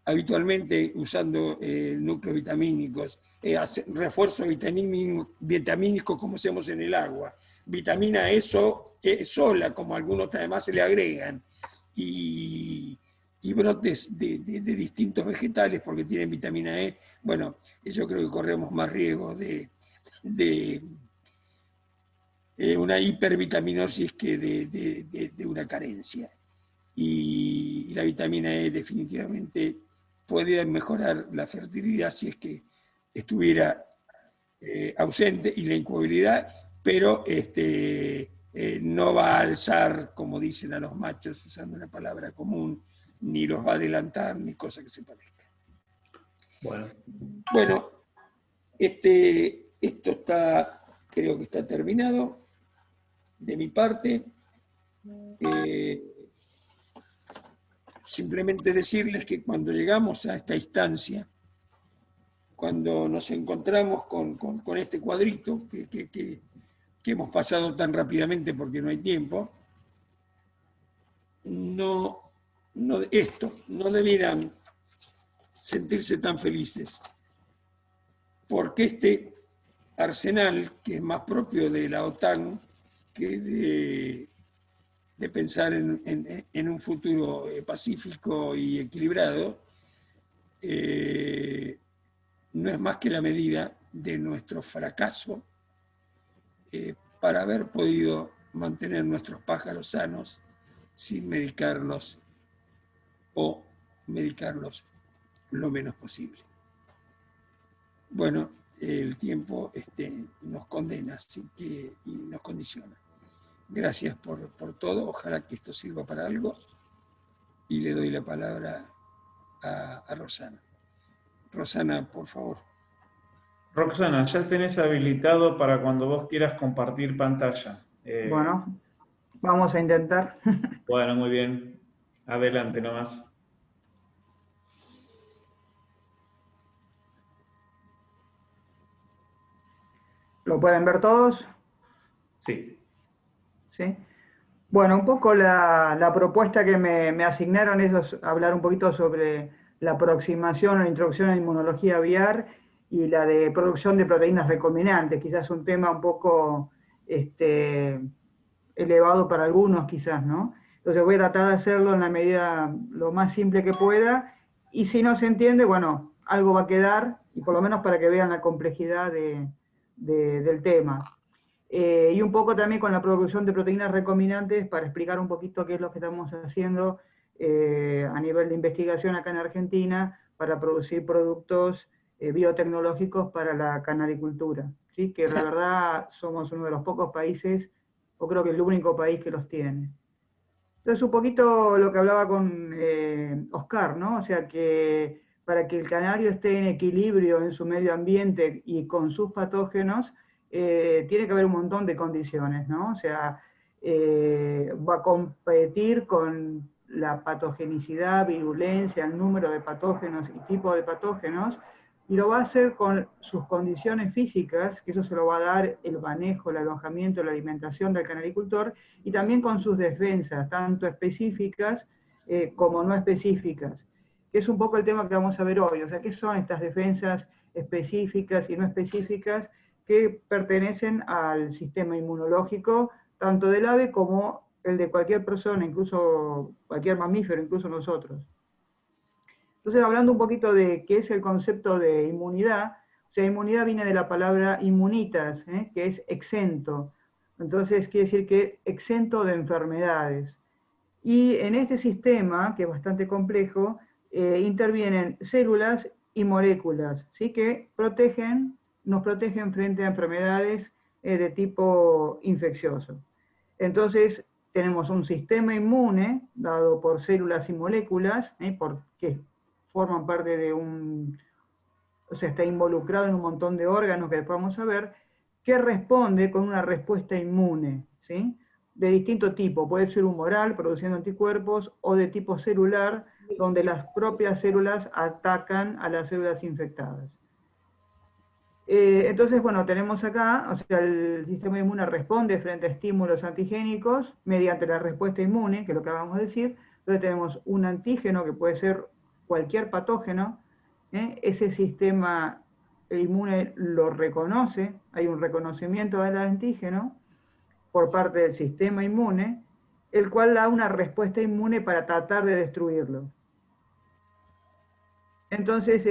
habitualmente usando núcleos vitamínicos, refuerzo vitamínico como hacemos en el agua, vitamina E sola, como algunos además se le agregan, y brotes de distintos vegetales porque tienen vitamina E. Bueno, yo creo que corremos más riesgos de una hipervitaminosis que de una carencia. Y la vitamina E definitivamente puede mejorar la fertilidad si es que estuviera ausente, y la incuabilidad, pero no va a alzar, como dicen a los machos, usando una palabra común, ni los va a adelantar, ni cosa que se parezca. Bueno, esto creo que está terminado de mi parte. Simplemente decirles que cuando llegamos a esta instancia, cuando nos encontramos con este cuadrito que hemos pasado tan rápidamente porque no hay tiempo, no debieran sentirse tan felices, porque este arsenal, que es más propio de la OTAN que de pensar en un futuro pacífico y equilibrado, no es más que la medida de nuestro fracaso para haber podido mantener nuestros pájaros sanos sin medicarlos, o medicarlos lo menos posible. Bueno, el tiempo nos condena, y nos condiciona. Gracias por todo, ojalá que esto sirva para algo, y le doy la palabra a Rosana. Rosana, por favor. Roxana, ya tenés habilitado para cuando vos quieras compartir pantalla. Bueno, vamos a intentar. Bueno, muy bien. Adelante nomás. ¿Lo pueden ver todos? Sí. ¿Sí? Bueno, un poco la propuesta que me asignaron es hablar un poquito sobre la aproximación o la introducción a la inmunología aviar y la de producción de proteínas recombinantes, quizás un tema un poco elevado para algunos, quizás, ¿no? Entonces voy a tratar de hacerlo en la medida lo más simple que pueda, y si no se entiende, bueno, algo va a quedar, y por lo menos para que vean la complejidad del tema. Y un poco también con la producción de proteínas recombinantes, para explicar un poquito qué es lo que estamos haciendo a nivel de investigación acá en Argentina para producir productos biotecnológicos para la canaricultura, ¿sí? Que la verdad somos uno de los pocos países, o creo que el único país que los tiene. Entonces un poquito lo que hablaba con Oscar, ¿no? O sea que para que el canario esté en equilibrio en su medio ambiente y con sus patógenos, tiene que haber un montón de condiciones, ¿no? O sea, va a competir con la patogenicidad, virulencia, el número de patógenos y tipo de patógenos, y lo va a hacer con sus condiciones físicas, que eso se lo va a dar el manejo, el alojamiento, la alimentación del canaricultor, y también con sus defensas, tanto específicas como no específicas, que es un poco el tema que vamos a ver hoy. O sea, ¿qué son estas defensas específicas y no específicas que pertenecen al sistema inmunológico, tanto del ave como el de cualquier persona, incluso cualquier mamífero, incluso nosotros? Entonces, hablando un poquito de qué es el concepto de inmunidad, o sea, inmunidad viene de la palabra inmunitas, que es exento. Entonces, quiere decir que exento de enfermedades. Y en este sistema, que es bastante complejo, intervienen células y moléculas, ¿sí? Que nos protegen frente a enfermedades de tipo infeccioso. Entonces, tenemos un sistema inmune dado por células y moléculas, que forman parte de o sea, está involucrado en un montón de órganos que después vamos a ver, que responde con una respuesta inmune, ¿sí? De distinto tipo, puede ser humoral, produciendo anticuerpos, o de tipo celular, donde las propias células atacan a las células infectadas. Entonces, bueno, tenemos acá, o sea, el sistema inmune responde frente a estímulos antigénicos mediante la respuesta inmune, que es lo que acabamos de decir. Entonces tenemos un antígeno que puede ser cualquier patógeno, ese sistema inmune lo reconoce, hay un reconocimiento del antígeno por parte del sistema inmune, el cual da una respuesta inmune para tratar de destruirlo. Entonces,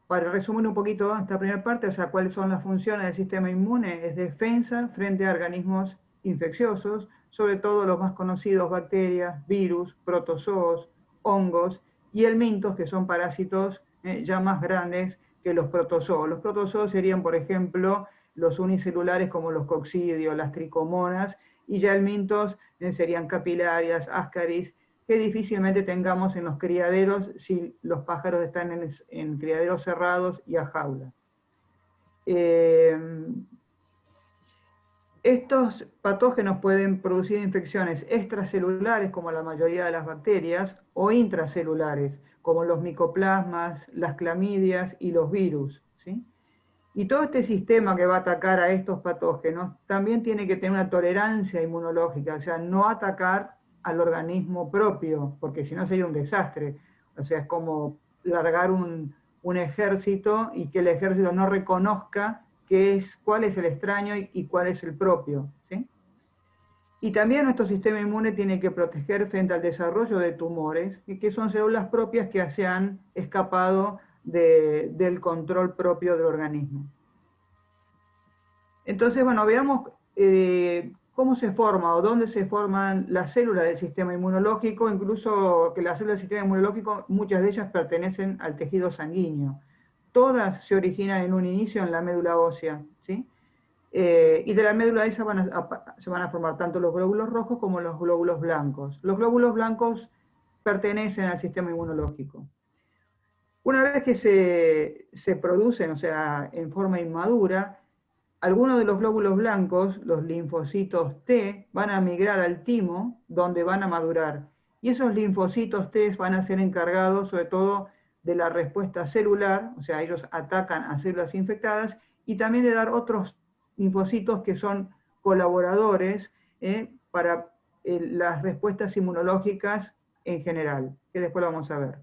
para resumir un poquito esta primera parte, o sea, cuáles son las funciones del sistema inmune, es defensa frente a organismos infecciosos, sobre todo los más conocidos, bacterias, virus, protozoos, hongos, y helmintos, que son parásitos ya más grandes que los protozoos. Los protozoos serían, por ejemplo, los unicelulares como los coccidios, las tricomonas, y ya helmintos serían capilarias, ascaris, que difícilmente tengamos en los criaderos si los pájaros están en criaderos cerrados y a jaula. Estos patógenos pueden producir infecciones extracelulares, como la mayoría de las bacterias, o intracelulares, como los micoplasmas, las clamidias y los virus, ¿sí? Y todo este sistema que va a atacar a estos patógenos también tiene que tener una tolerancia inmunológica, o sea, no atacar al organismo propio, porque si no sería un desastre. O sea, es como largar un ejército y que el ejército no reconozca cuál es el extraño y cuál es el propio, ¿sí? Y también nuestro sistema inmune tiene que proteger frente al desarrollo de tumores, que son células propias que se han escapado del control propio del organismo. Entonces, bueno, veamos cómo se forma o dónde se forman las células del sistema inmunológico, incluso que las células del sistema inmunológico, muchas de ellas pertenecen al tejido sanguíneo. Todas se originan en un inicio en la médula ósea, ¿sí? Y de la médula esa se van a formar tanto los glóbulos rojos como los glóbulos blancos. Los glóbulos blancos pertenecen al sistema inmunológico. Una vez que se producen, o sea, en forma inmadura, algunos de los glóbulos blancos, los linfocitos T, van a migrar al timo, donde van a madurar. Y esos linfocitos T van a ser encargados, sobre todo, de la respuesta celular, o sea, ellos atacan a células infectadas, y también de dar otros linfocitos que son colaboradores para las respuestas inmunológicas en general, que después lo vamos a ver.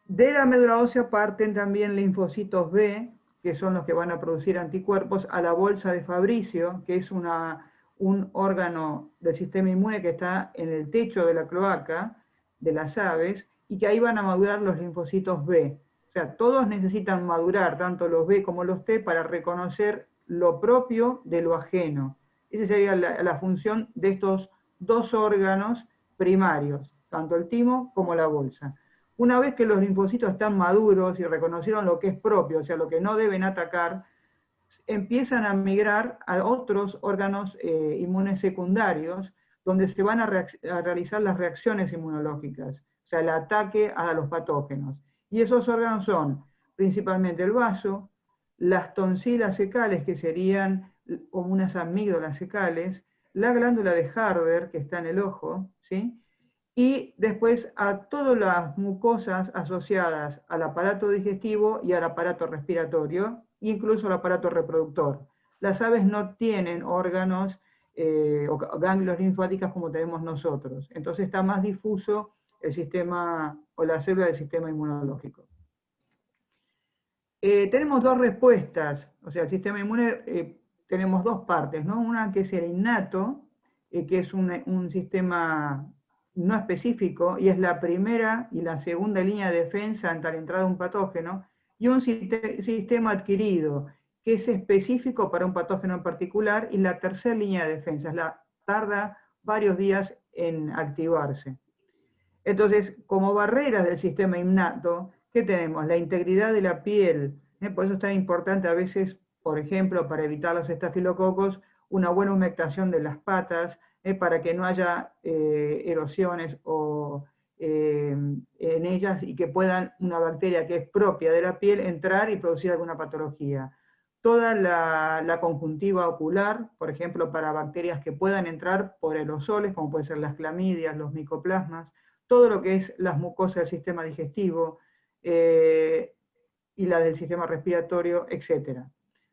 De la médula ósea parten también linfocitos B, que son los que van a producir anticuerpos, a la bolsa de Fabricio, que es un órgano del sistema inmune que está en el techo de la cloaca de las aves, y que ahí van a madurar los linfocitos B. O sea, todos necesitan madurar, tanto los B como los T, para reconocer lo propio de lo ajeno. Esa sería la función de estos dos órganos primarios, tanto el timo como la bolsa. Una vez que los linfocitos están maduros y reconocieron lo que es propio, o sea, lo que no deben atacar, empiezan a migrar a otros órganos inmunes secundarios, donde se van a realizar las reacciones inmunológicas. O sea, el ataque a los patógenos. Y esos órganos son principalmente el vaso, las tonsilas secales, que serían como unas amígdalas secales, la glándula de Harber, que está en el ojo, ¿sí? Y después a todas las mucosas asociadas al aparato digestivo y al aparato respiratorio, incluso al aparato reproductor. Las aves no tienen órganos o ganglios linfáticos como tenemos nosotros, entonces está más difuso el sistema o la célula del sistema inmunológico. Tenemos dos respuestas, o sea, el sistema inmune tenemos dos partes, ¿no? Una que es el innato, que es un sistema no específico, y es la primera y la segunda línea de defensa ante la entrada de un patógeno, y un sistema adquirido, que es específico para un patógeno en particular, y la tercera línea de defensa, tarda varios días en activarse. Entonces, como barreras del sistema innato, ¿qué tenemos? La integridad de la piel, por eso es tan importante a veces, por ejemplo, para evitar los estafilococos, una buena humectación de las patas, para que no haya erosiones en ellas y que puedan una bacteria que es propia de la piel entrar y producir alguna patología. Toda la conjuntiva ocular, por ejemplo, para bacterias que puedan entrar por aerosoles, como pueden ser las clamidias, los micoplasmas, todo lo que es las mucosas del sistema digestivo y la del sistema respiratorio, etc.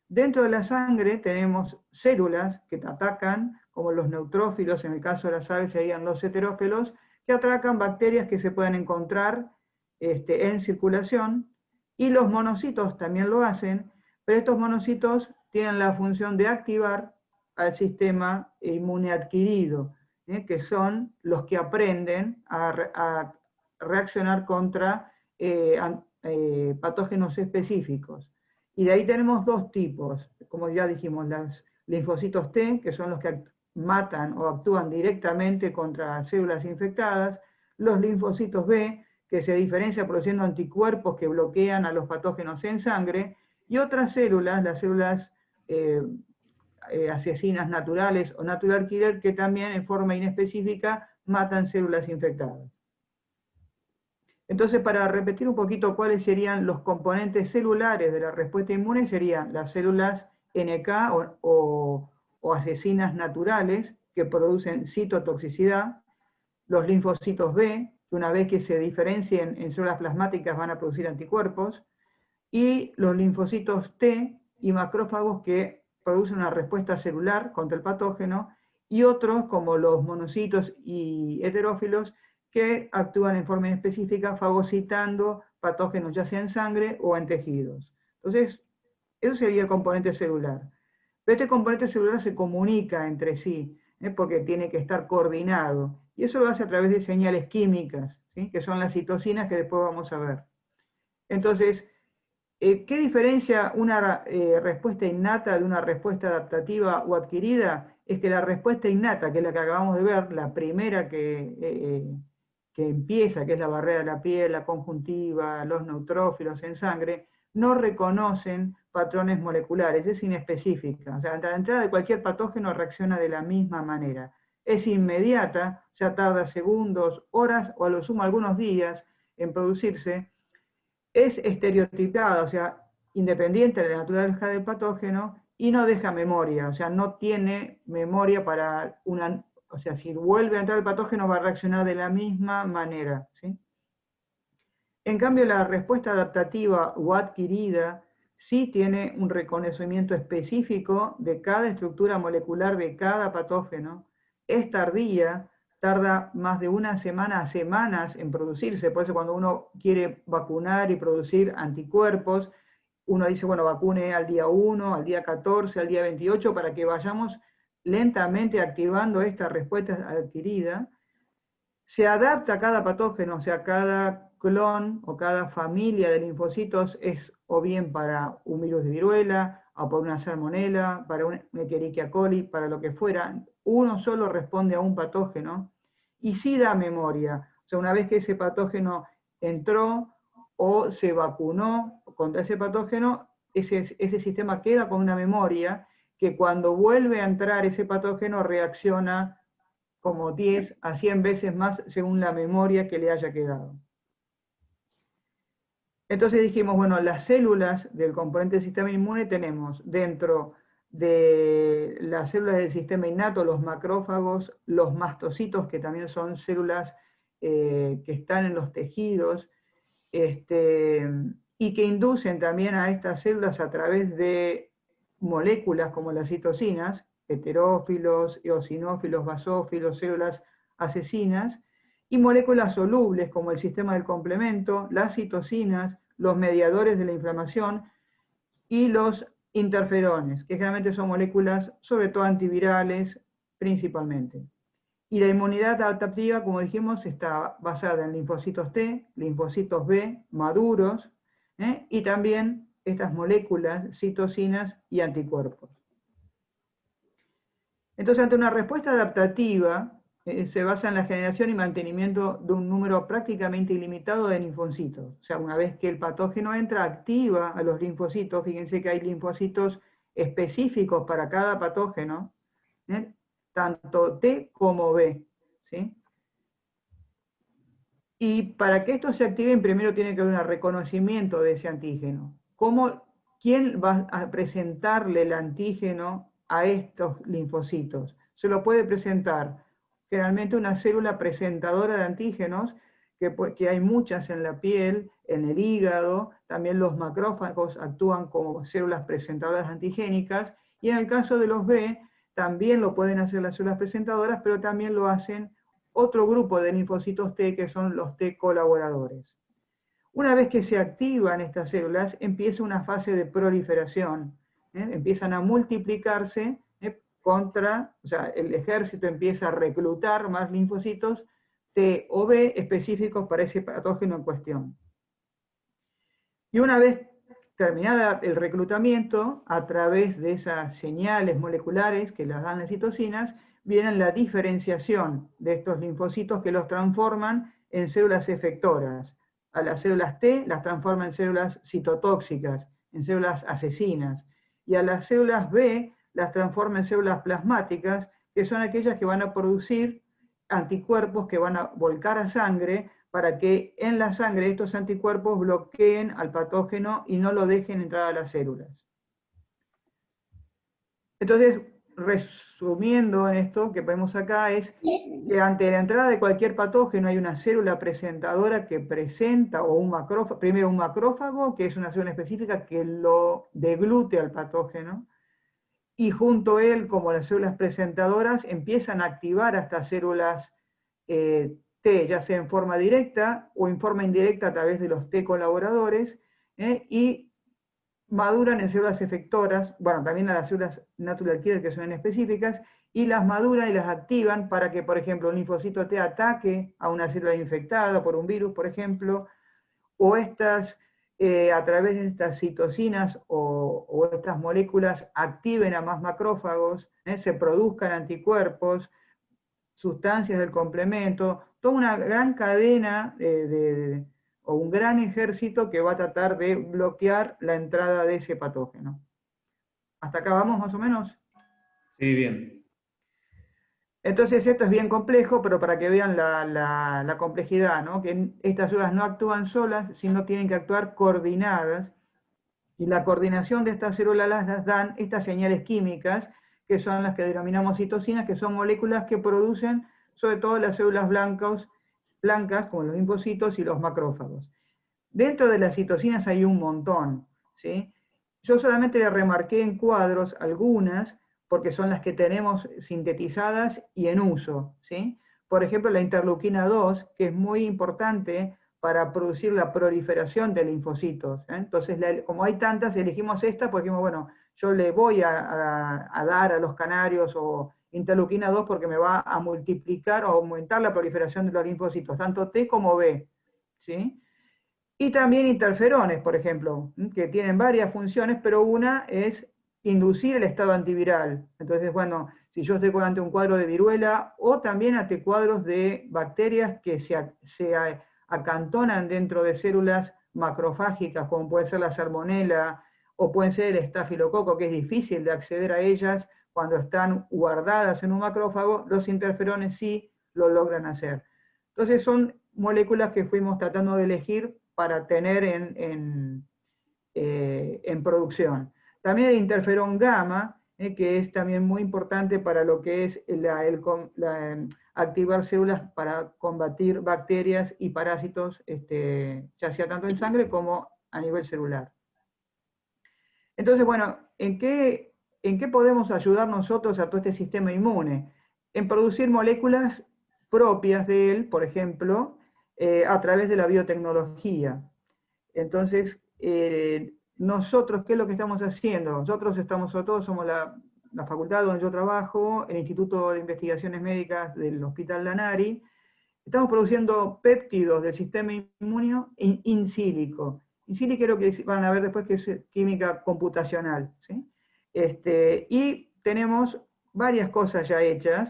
Dentro de la sangre tenemos células que atacan, como los neutrófilos, en el caso de las aves serían los heterófilos, que atacan bacterias que se pueden encontrar en circulación, y los monocitos también lo hacen, pero estos monocitos tienen la función de activar al sistema inmune adquirido, que son los que aprenden a reaccionar contra patógenos específicos. Y de ahí tenemos dos tipos, como ya dijimos, los linfocitos T, que son los que matan o actúan directamente contra células infectadas, los linfocitos B, que se diferencian produciendo anticuerpos que bloquean a los patógenos en sangre, y otras células, las células asesinas naturales o natural killer, que también en forma inespecífica matan células infectadas. Entonces, para repetir un poquito cuáles serían los componentes celulares de la respuesta inmune, serían las células NK o asesinas naturales, que producen citotoxicidad, los linfocitos B, que una vez que se diferencien en células plasmáticas van a producir anticuerpos, y los linfocitos T y macrófagos, que producen una respuesta celular contra el patógeno, y otros como los monocitos y heterófilos, que actúan en forma específica fagocitando patógenos ya sea en sangre o en tejidos. Entonces, eso sería el componente celular. Pero este componente celular se comunica entre sí, porque tiene que estar coordinado, y eso lo hace a través de señales químicas, ¿sí? Que son las citocinas, que después vamos a ver. Entonces, ¿qué diferencia una respuesta innata de una respuesta adaptativa o adquirida? Es que la respuesta innata, que es la que acabamos de ver, la primera que empieza, que es la barrera de la piel, la conjuntiva, los neutrófilos en sangre, no reconocen patrones moleculares, es inespecífica. O sea, ante la entrada de cualquier patógeno reacciona de la misma manera. Es inmediata, o sea, tarda segundos, horas o a lo sumo algunos días en producirse. Es estereotipada, o sea, independiente de la naturaleza del patógeno, y no deja memoria, o sea, no tiene memoria para una... O sea, si vuelve a entrar el patógeno va a reaccionar de la misma manera, ¿sí? En cambio, la respuesta adaptativa o adquirida sí tiene un reconocimiento específico de cada estructura molecular de cada patógeno, es tardía, tarda más de una semana a semanas en producirse, por eso cuando uno quiere vacunar y producir anticuerpos, uno dice, bueno, vacune al día 1, al día 14, al día 28, para que vayamos lentamente activando esta respuesta adquirida. Se adapta a cada patógeno, o sea, cada clon o cada familia de linfocitos es o bien para un virus de viruela, o para una salmonela, para un Escherichia coli, para lo que fuera. Uno solo responde a un patógeno y sí da memoria. O sea, una vez que ese patógeno entró o se vacunó contra ese patógeno, ese sistema queda con una memoria que cuando vuelve a entrar ese patógeno reacciona como 10 a 100 veces más según la memoria que le haya quedado. Entonces dijimos, bueno, las células del componente del sistema inmune tenemos dentro de las células del sistema innato, los macrófagos, los mastocitos, que también son células que están en los tejidos, y que inducen también a estas células a través de moléculas como las citocinas, heterófilos, eosinófilos, basófilos, células asesinas, y moléculas solubles como el sistema del complemento, las citocinas, los mediadores de la inflamación y los interferones, que generalmente son moléculas sobre todo antivirales principalmente. Y la inmunidad adaptativa, como dijimos, está basada en linfocitos T, linfocitos B, maduros, y también estas moléculas, citocinas y anticuerpos. Entonces, ante una respuesta adaptativa, se basa en la generación y mantenimiento de un número prácticamente ilimitado de linfocitos. O sea, una vez que el patógeno entra, activa a los linfocitos. Fíjense que hay linfocitos específicos para cada patógeno, tanto T como B, ¿sí? Y para que esto se active, primero tiene que haber un reconocimiento de ese antígeno. ¿Quién va a presentarle el antígeno a estos linfocitos? Se lo puede presentar generalmente una célula presentadora de antígenos, que hay muchas en la piel, en el hígado, también los macrófagos actúan como células presentadoras antigénicas, y en el caso de los B, también lo pueden hacer las células presentadoras, pero también lo hacen otro grupo de linfocitos T, que son los T colaboradores. Una vez que se activan estas células, empieza una fase de proliferación, empiezan a multiplicarse, o sea, el ejército empieza a reclutar más linfocitos T o B específicos para ese patógeno en cuestión. Y una vez terminada el reclutamiento, a través de esas señales moleculares que las dan las citocinas, viene la diferenciación de estos linfocitos que los transforman en células efectoras. A las células T las transforma en células citotóxicas, en células asesinas, y a las células B las transforma en células plasmáticas, que son aquellas que van a producir anticuerpos que van a volcar a sangre para que en la sangre estos anticuerpos bloqueen al patógeno y no lo dejen entrar a las células. Entonces, resumiendo esto que vemos acá, es que ante la entrada de cualquier patógeno hay una célula presentadora que presenta, o un macrófago, primero un macrófago, que es una célula específica que lo deglute al patógeno, y junto a él, como las células presentadoras, empiezan a activar a estas células T, ya sea en forma directa o en forma indirecta a través de los T colaboradores, y maduran en células efectoras, bueno, también a las células natural killer que son específicas, y las maduran y las activan para que, por ejemplo, un linfocito T ataque a una célula infectada por un virus, por ejemplo, o estas, a través de estas citocinas o estas moléculas activen a más macrófagos, se produzcan anticuerpos, sustancias del complemento, toda una gran cadena o un gran ejército que va a tratar de bloquear la entrada de ese patógeno. ¿Hasta acá vamos más o menos? Sí, bien. Entonces esto es bien complejo, pero para que vean la complejidad, ¿no? Que estas células no actúan solas, sino tienen que actuar coordinadas, y la coordinación de estas células las dan estas señales químicas, que son las que denominamos citocinas, que son moléculas que producen sobre todo las células blancas, como los linfocitos y los macrófagos. Dentro de las citocinas hay un montón, ¿sí? Yo solamente le remarqué en cuadros algunas, porque son las que tenemos sintetizadas y en uso, ¿sí? Por ejemplo, la interleuquina 2, que es muy importante para producir la proliferación de linfocitos, ¿eh? Entonces, como hay tantas, elegimos esta, porque dijimos, bueno, yo le voy a dar a los canarios o interleuquina 2 porque me va a multiplicar o aumentar la proliferación de los linfocitos, tanto T como B, ¿sí? Y también interferones, por ejemplo, que tienen varias funciones, pero una es inducir el estado antiviral. Entonces, bueno, si yo estoy ante un cuadro de viruela, o también ante cuadros de bacterias que se acantonan dentro de células macrofágicas, como puede ser la salmonela, o pueden ser el estafilococo, que es difícil de acceder a ellas, cuando están guardadas en un macrófago, los interferones sí lo logran hacer. Entonces son moléculas que fuimos tratando de elegir para tener en producción. También el interferón gamma, que es también muy importante para lo que es activar células para combatir bacterias y parásitos, ya sea tanto en sangre como a nivel celular. Entonces, bueno, ¿en qué podemos ayudar nosotros a todo este sistema inmune? En producir moléculas propias de él, por ejemplo, a través de la biotecnología. Entonces, nosotros, ¿qué es lo que estamos haciendo? Nosotros sobre todo somos la facultad donde yo trabajo, el Instituto de Investigaciones Médicas del Hospital Lanari. Estamos produciendo péptidos del sistema inmune in silico. In silico creo que van a ver después que es química computacional, ¿sí? Y tenemos varias cosas ya hechas.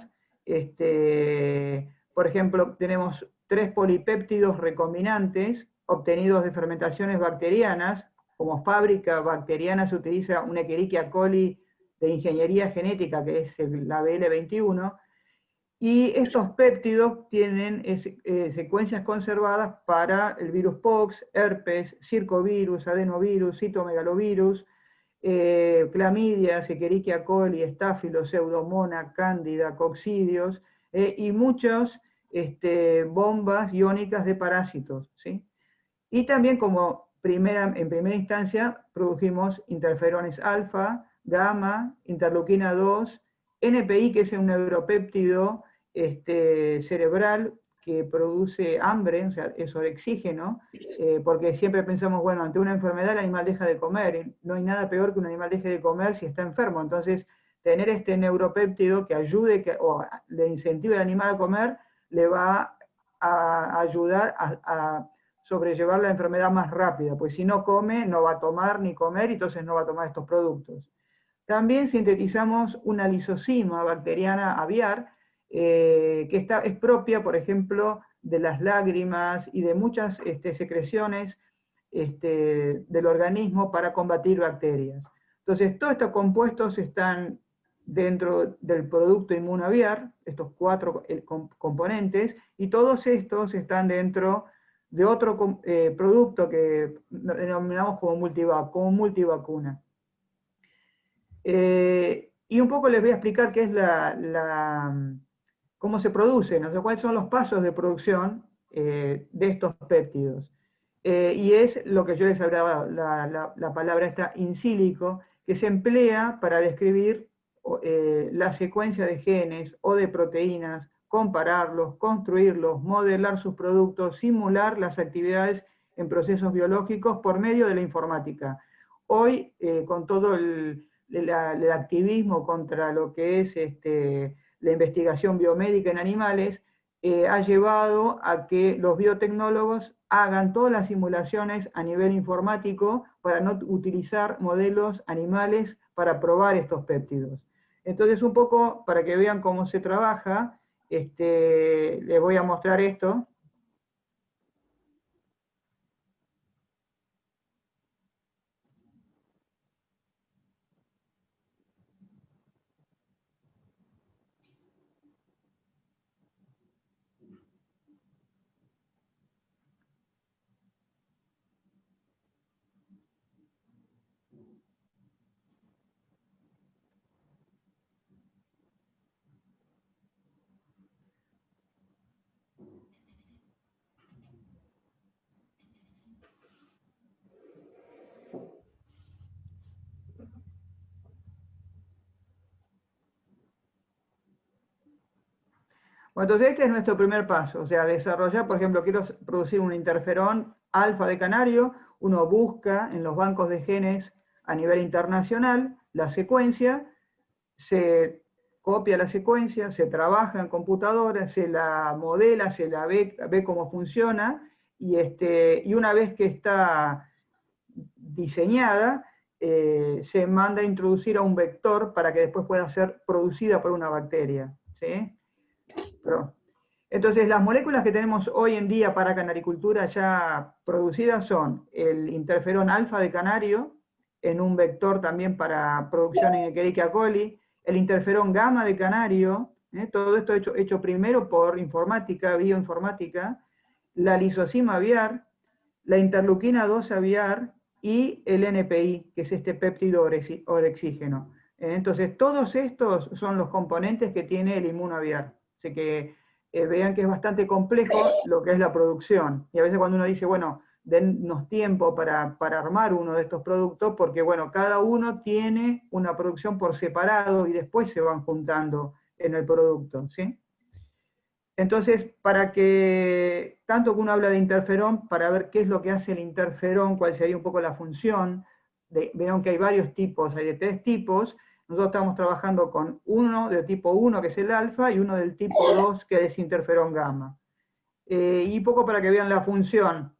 Por ejemplo, tenemos 3 polipéptidos recombinantes obtenidos de fermentaciones bacterianas. Como fábrica bacteriana se utiliza una Escherichia coli de ingeniería genética, que es la BL21, y estos péptidos tienen secuencias conservadas para el virus Pox, herpes, circovirus, adenovirus, citomegalovirus, clamidias, Escherichia coli, estáfilos, pseudomonas, cándida, coccidios, y muchas bombas iónicas de parásitos, ¿sí? Y también en primera instancia produjimos interferones alfa, gamma, interleuquina 2, NPI, que es un neuropéptido cerebral que produce hambre, o sea, es oxígeno, porque siempre pensamos, bueno, ante una enfermedad el animal deja de comer, y no hay nada peor que un animal deje de comer si está enfermo. Entonces, tener este neuropéptido que ayude o le incentive al animal a comer, le va a ayudar a sobrellevar la enfermedad más rápida, pues si no come, no va a tomar ni comer, y entonces no va a tomar estos productos. También sintetizamos una lisosima bacteriana aviar, que es propia, por ejemplo, de las lágrimas y de muchas secreciones del organismo para combatir bacterias. Entonces, todos estos compuestos están dentro del producto inmunoaviar, estos 4 componentes, y todos estos están dentro de otro producto que denominamos como multivacuna. Y un poco les voy a explicar qué es cómo se produce, ¿no? O sea, cuáles son los pasos de producción de estos péptidos. Y es lo que yo les hablaba, la palabra esta in silico, que se emplea para describir la secuencia de genes o de proteínas, compararlos, construirlos, modelar sus productos, simular las actividades en procesos biológicos por medio de la informática. Hoy, con todo el activismo contra lo que es la investigación biomédica en animales, ha llevado a que los biotecnólogos hagan todas las simulaciones a nivel informático para no utilizar modelos animales para probar estos péptidos. Entonces, un poco para que vean cómo se trabaja, les voy a mostrar esto. Bueno, entonces este es nuestro primer paso, o sea, desarrollar, por ejemplo, quiero producir un interferón alfa de canario, uno busca en los bancos de genes a nivel internacional la secuencia, se copia la secuencia, se trabaja en computadora, se la modela, se la ve cómo funciona, y una vez que está diseñada, se manda a introducir a un vector para que después pueda ser producida por una bacteria, ¿sí? Entonces, las moléculas que tenemos hoy en día para canaricultura ya producidas son el interferón alfa de canario, en un vector también para producción en Escherichia coli, el interferón gamma de canario, todo esto hecho primero por informática, bioinformática, la lisozima aviar, la interleuquina 2 aviar y el NPI, que es este péptido orexígeno. Entonces, todos estos son los componentes que tiene el inmunoaviar. Así que vean que es bastante complejo lo que es la producción. Y a veces cuando uno dice, bueno, dennos tiempo para armar uno de estos productos, porque bueno, cada uno tiene una producción por separado y después se van juntando en el producto, ¿sí? Entonces, para que, tanto que uno habla de interferón, para ver qué es lo que hace el interferón, cuál sería un poco la función, vean que hay varios tipos, hay de 3 tipos, nosotros estamos trabajando con uno de tipo 1, que es el alfa, y uno del tipo 2, que es interferón gamma. Y poco para que vean la función.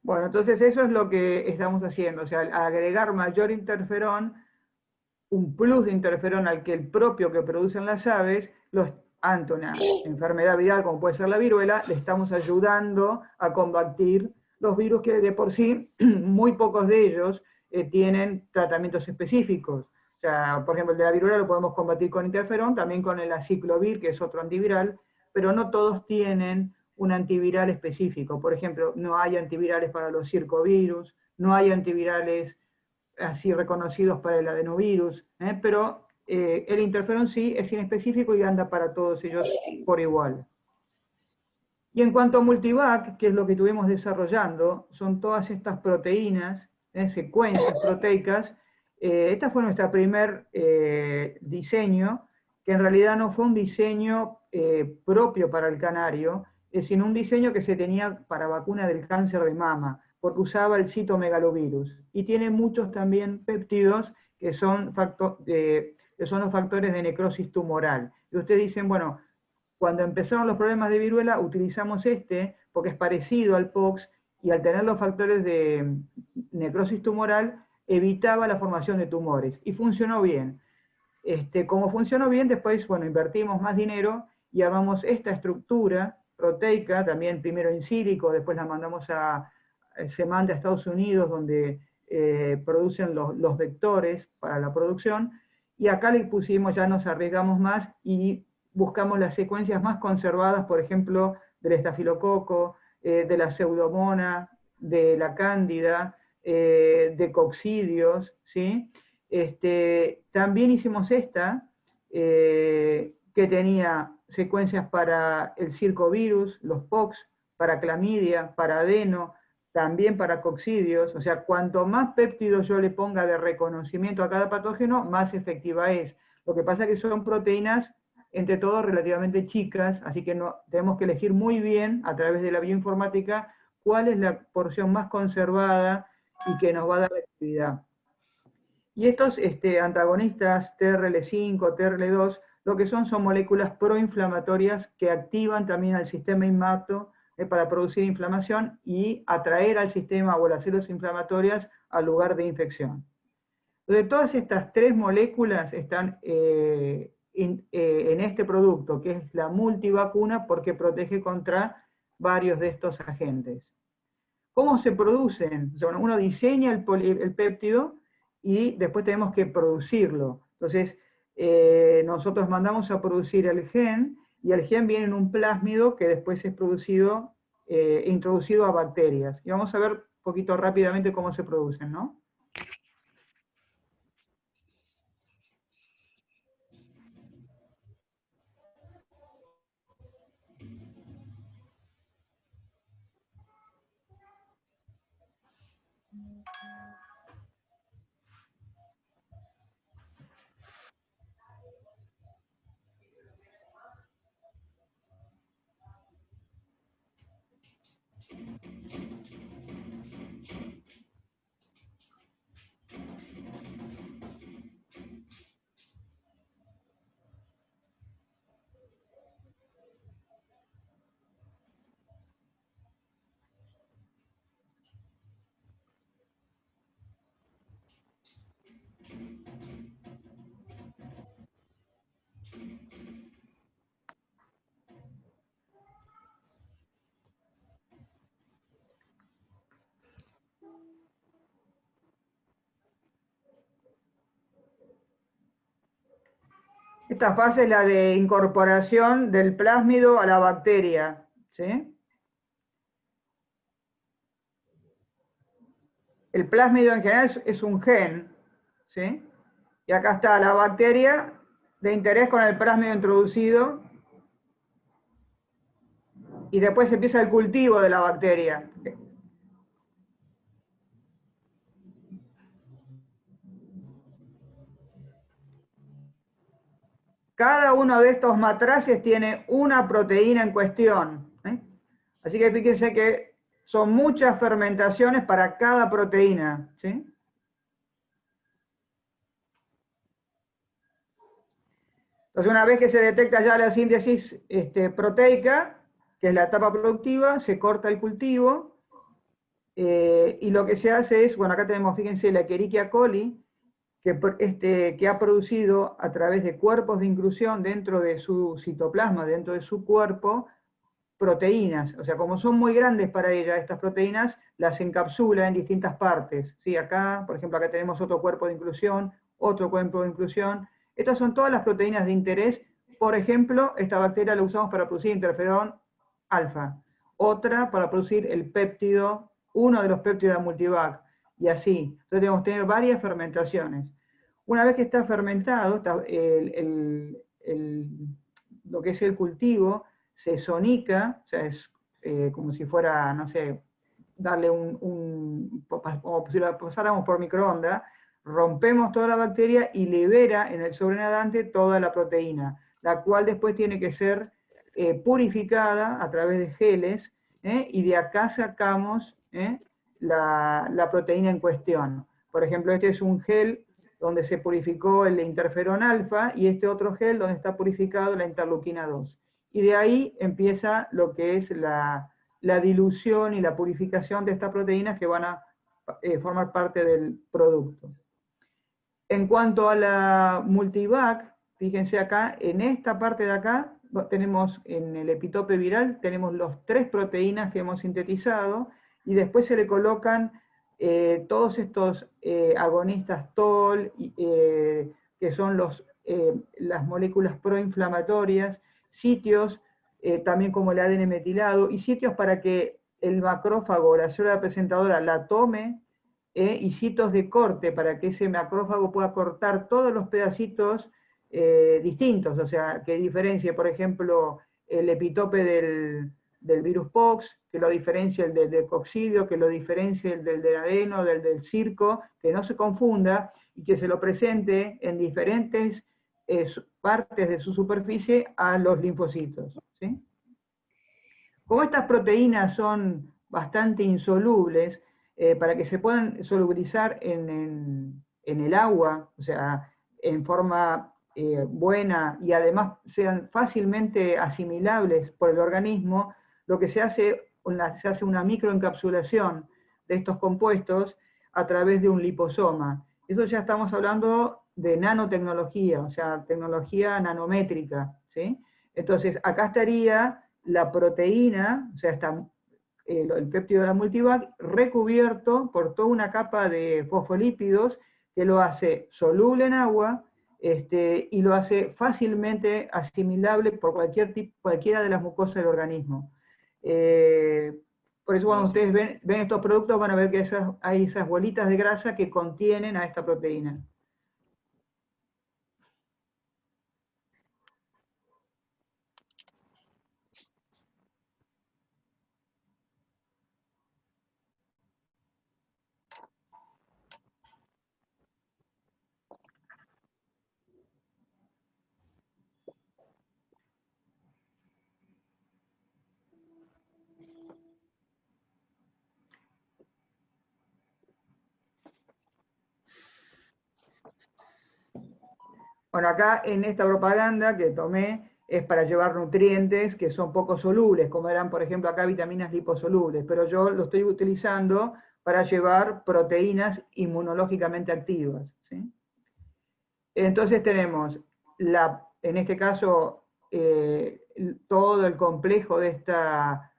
Bueno, entonces eso es lo que estamos haciendo, o sea, al agregar mayor interferón, un plus de interferón al que el propio que producen las aves, ante una enfermedad viral como puede ser la viruela, le estamos ayudando a combatir los virus que de por sí, muy pocos de ellos tienen tratamientos específicos. O sea, por ejemplo, el de la viruela lo podemos combatir con interferón, también con el aciclovir, que es otro antiviral, pero no todos tienen un antiviral específico. Por ejemplo, no hay antivirales para los circovirus, no hay antivirales así reconocidos para el adenovirus, pero el interferón sí es inespecífico y anda para todos ellos por igual. Y en cuanto a Multivac, que es lo que estuvimos desarrollando, son todas estas proteínas, secuencias proteicas. Esta fue nuestra primer diseño, que en realidad no fue un diseño propio para el canario, sino un diseño que se tenía para vacuna del cáncer de mama, porque usaba el citomegalovirus. Y tiene muchos también péptidos que son los factores de necrosis tumoral. Y ustedes dicen, bueno, cuando empezaron los problemas de viruela, utilizamos este porque es parecido al POX y al tener los factores de necrosis tumoral, evitaba la formación de tumores. Y funcionó bien. Como funcionó bien, después, bueno, invertimos más dinero y armamos esta estructura proteica, también primero en sílico, después la mandamos se manda a Estados Unidos, donde producen los vectores para la producción, y acá le pusimos, ya nos arriesgamos más y buscamos las secuencias más conservadas, por ejemplo, del estafilococo, de la pseudomonas, de la cándida, de coccidios, ¿sí? También hicimos esta, que tenía secuencias para el circovirus, los POX, para clamidia, para adeno, también para coccidios. O sea, cuanto más péptidos yo le ponga de reconocimiento a cada patógeno, más efectiva es. Lo que pasa es que son proteínas entre todos relativamente chicas, así que tenemos que elegir muy bien a través de la bioinformática cuál es la porción más conservada y que nos va a dar la actividad. Y estos antagonistas TRL5, TRL2, lo que son moléculas proinflamatorias que activan también al sistema innato para producir inflamación y atraer al sistema o a las células inflamatorias al lugar de infección. Entonces, todas estas tres moléculas están en este producto, que es la multivacuna, porque protege contra varios de estos agentes. ¿Cómo se producen? O sea, uno diseña el péptido y después tenemos que producirlo. Entonces, nosotros mandamos a producir el gen, y el gen viene en un plásmido que después es producido, introducido a bacterias. Y vamos a ver un poquito rápidamente cómo se producen, ¿no? Esta fase es la de incorporación del plásmido a la bacteria, ¿sí? El plásmido en general es un gen, ¿sí? Y acá está la bacteria de interés con el plásmido introducido, y después empieza el cultivo de la bacteria. Cada uno de estos matraces tiene una proteína en cuestión, ¿eh? Así que fíjense que son muchas fermentaciones para cada proteína, ¿sí? Entonces, una vez que se detecta ya la síntesis proteica, que es la etapa productiva, se corta el cultivo, y lo que se hace es, bueno, acá tenemos, fíjense, la Escherichia coli, que ha producido a través de cuerpos de inclusión dentro de su citoplasma, dentro de su cuerpo, proteínas. O sea, como son muy grandes para ella, estas proteínas las encapsula en distintas partes. ¿Sí? Acá, por ejemplo, acá tenemos otro cuerpo de inclusión, otro cuerpo de inclusión. Estas son todas las proteínas de interés. Por ejemplo, esta bacteria la usamos para producir interferón alfa, otra para producir el péptido, uno de los péptidos de Multivac, y así. Entonces debemos tener varias fermentaciones. Una vez que está fermentado, lo que es el cultivo, se sonica, o sea, es como si fuera, no sé, darle como si lo pasáramos por microondas, rompemos toda la bacteria y libera en el sobrenadante toda la proteína, la cual después tiene que ser purificada a través de geles, y de acá sacamos la proteína en cuestión. Por ejemplo, este es un gel donde se purificó el interferón alfa, y este otro gel donde está purificado la interleuquina 2. Y de ahí empieza lo que es la dilución y la purificación de estas proteínas que van a formar parte del producto. En cuanto a la Multivac, fíjense acá, en esta parte de acá, tenemos en el epitope viral, tenemos las 3 proteínas que hemos sintetizado, y después se le colocan todos estos agonistas TOL, que son las moléculas proinflamatorias, sitios también como el ADN metilado, y sitios para que el macrófago, la célula presentadora, la tome, y sitios de corte para que ese macrófago pueda cortar todos los pedacitos distintos, o sea, que diferencie, por ejemplo, el epitope del virus POX, que lo diferencie el del coccidio, que lo diferencie el del adeno, del circo, que no se confunda, y que se lo presente en diferentes partes de su superficie a los linfocitos, ¿sí? Como estas proteínas son bastante insolubles, para que se puedan solubilizar en el agua, o sea, en forma buena y además sean fácilmente asimilables por el organismo, lo que se hace una microencapsulación de estos compuestos a través de un liposoma. Eso ya estamos hablando de nanotecnología, o sea, tecnología nanométrica, ¿sí? Entonces, acá estaría la proteína, o sea, el péptido de la multivac, recubierto por toda una capa de fosfolípidos que lo hace soluble en agua, y lo hace fácilmente asimilable por cualquiera de las mucosas del organismo. Por eso cuando ustedes ven estos productos van a ver que hay esas bolitas de grasa que contienen a esta proteína. Bueno, acá en esta propaganda que tomé es para llevar nutrientes que son poco solubles, como eran, por ejemplo, acá vitaminas liposolubles, pero yo lo estoy utilizando para llevar proteínas inmunológicamente activas, ¿sí? Entonces tenemos, en este caso, todo el complejo de esta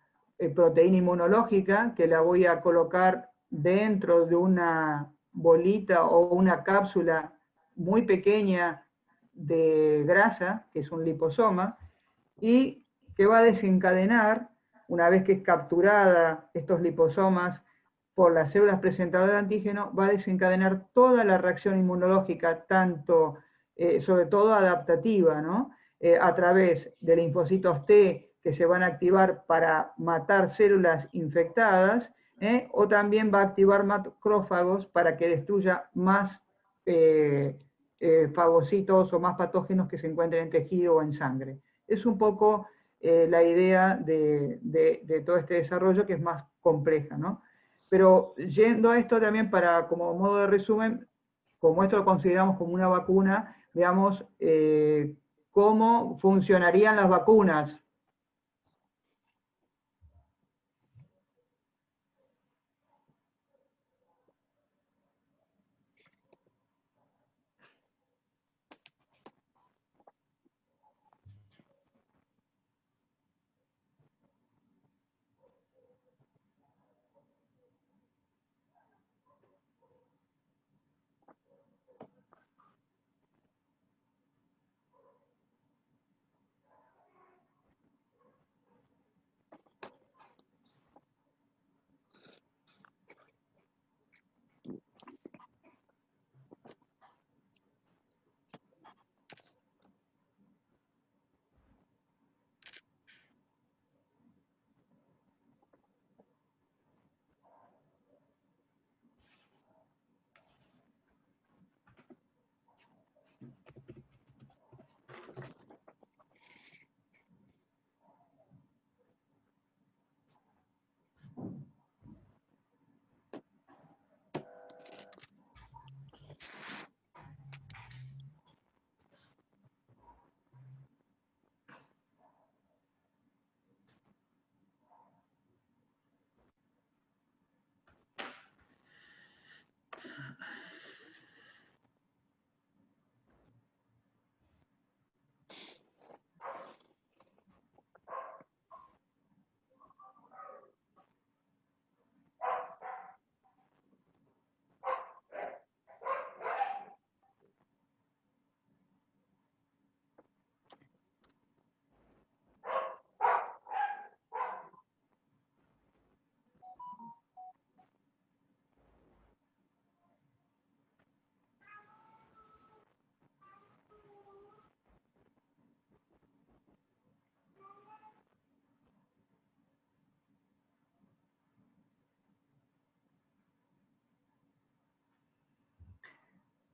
proteína inmunológica, que la voy a colocar dentro de una bolita o una cápsula muy pequeña de grasa, que es un liposoma, y que va a desencadenar, una vez que es capturada estos liposomas por las células presentadoras de antígeno, va a desencadenar toda la reacción inmunológica, tanto, sobre todo adaptativa, ¿no? A través de linfocitos T que se van a activar para matar células infectadas, o también va a activar macrófagos para que destruya más fagocitos o más patógenos que se encuentren en tejido o en sangre. Es un poco la idea de todo este desarrollo, que es más compleja, ¿no? Pero yendo a esto también, como modo de resumen, como esto lo consideramos como una vacuna, veamos cómo funcionarían las vacunas.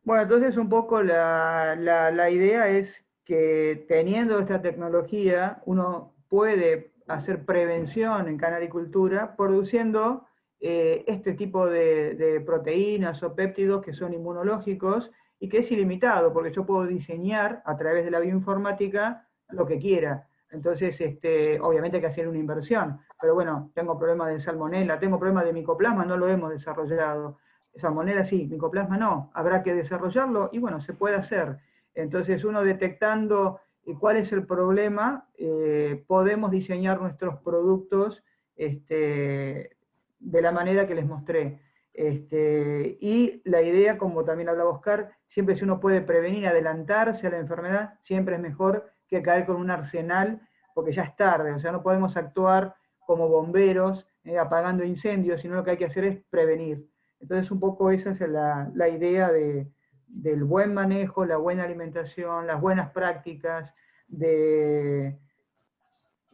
Bueno, entonces un poco la idea es que teniendo esta tecnología, uno puede hacer prevención en canaricultura produciendo este tipo de proteínas o péptidos que son inmunológicos y que es ilimitado, porque yo puedo diseñar a través de la bioinformática lo que quiera. Entonces, obviamente hay que hacer una inversión, pero bueno, tengo problemas de salmonela, tengo problemas de micoplasma, no lo hemos desarrollado. Salmonela sí, micoplasma no, habrá que desarrollarlo y bueno, se puede hacer. Entonces uno detectando cuál es el problema, podemos diseñar nuestros productos de la manera que les mostré. Y la idea, como también hablaba Oscar, siempre si uno puede prevenir, adelantarse a la enfermedad, siempre es mejor que caer con un arsenal, porque ya es tarde, o sea, no podemos actuar como bomberos apagando incendios, sino lo que hay que hacer es prevenir. Entonces un poco esa es la idea del buen manejo, la buena alimentación, las buenas prácticas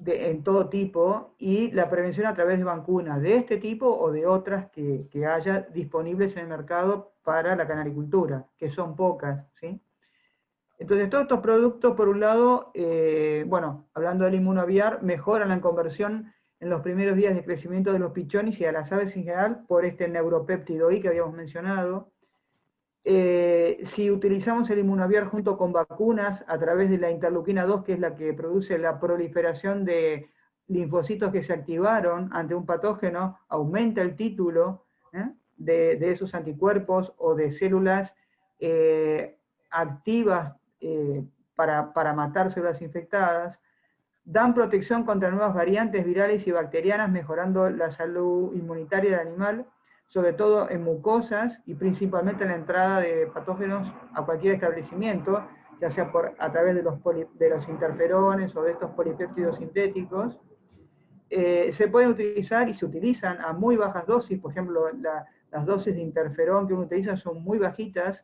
en todo tipo y la prevención a través de vacunas de este tipo o de otras que haya disponibles en el mercado para la canaricultura, que son pocas, ¿sí? Entonces todos estos productos, por un lado, bueno, hablando del inmunoaviar, mejoran la conversión en los primeros días de crecimiento de los pichones y a las aves en general por este neuropéptido I que habíamos mencionado. Si utilizamos el inmunoaviar junto con vacunas a través de la interleuquina 2, que es la que produce la proliferación de linfocitos que se activaron ante un patógeno, aumenta el título de esos anticuerpos o de células activas para matar células infectadas, dan protección contra nuevas variantes virales y bacterianas, mejorando la salud inmunitaria del animal, sobre todo en mucosas y principalmente en la entrada de patógenos a cualquier establecimiento, ya sea a través de los interferones o de estos polipéptidos sintéticos. Se pueden utilizar y se utilizan a muy bajas dosis, por ejemplo, las dosis de interferón que uno utiliza son muy bajitas,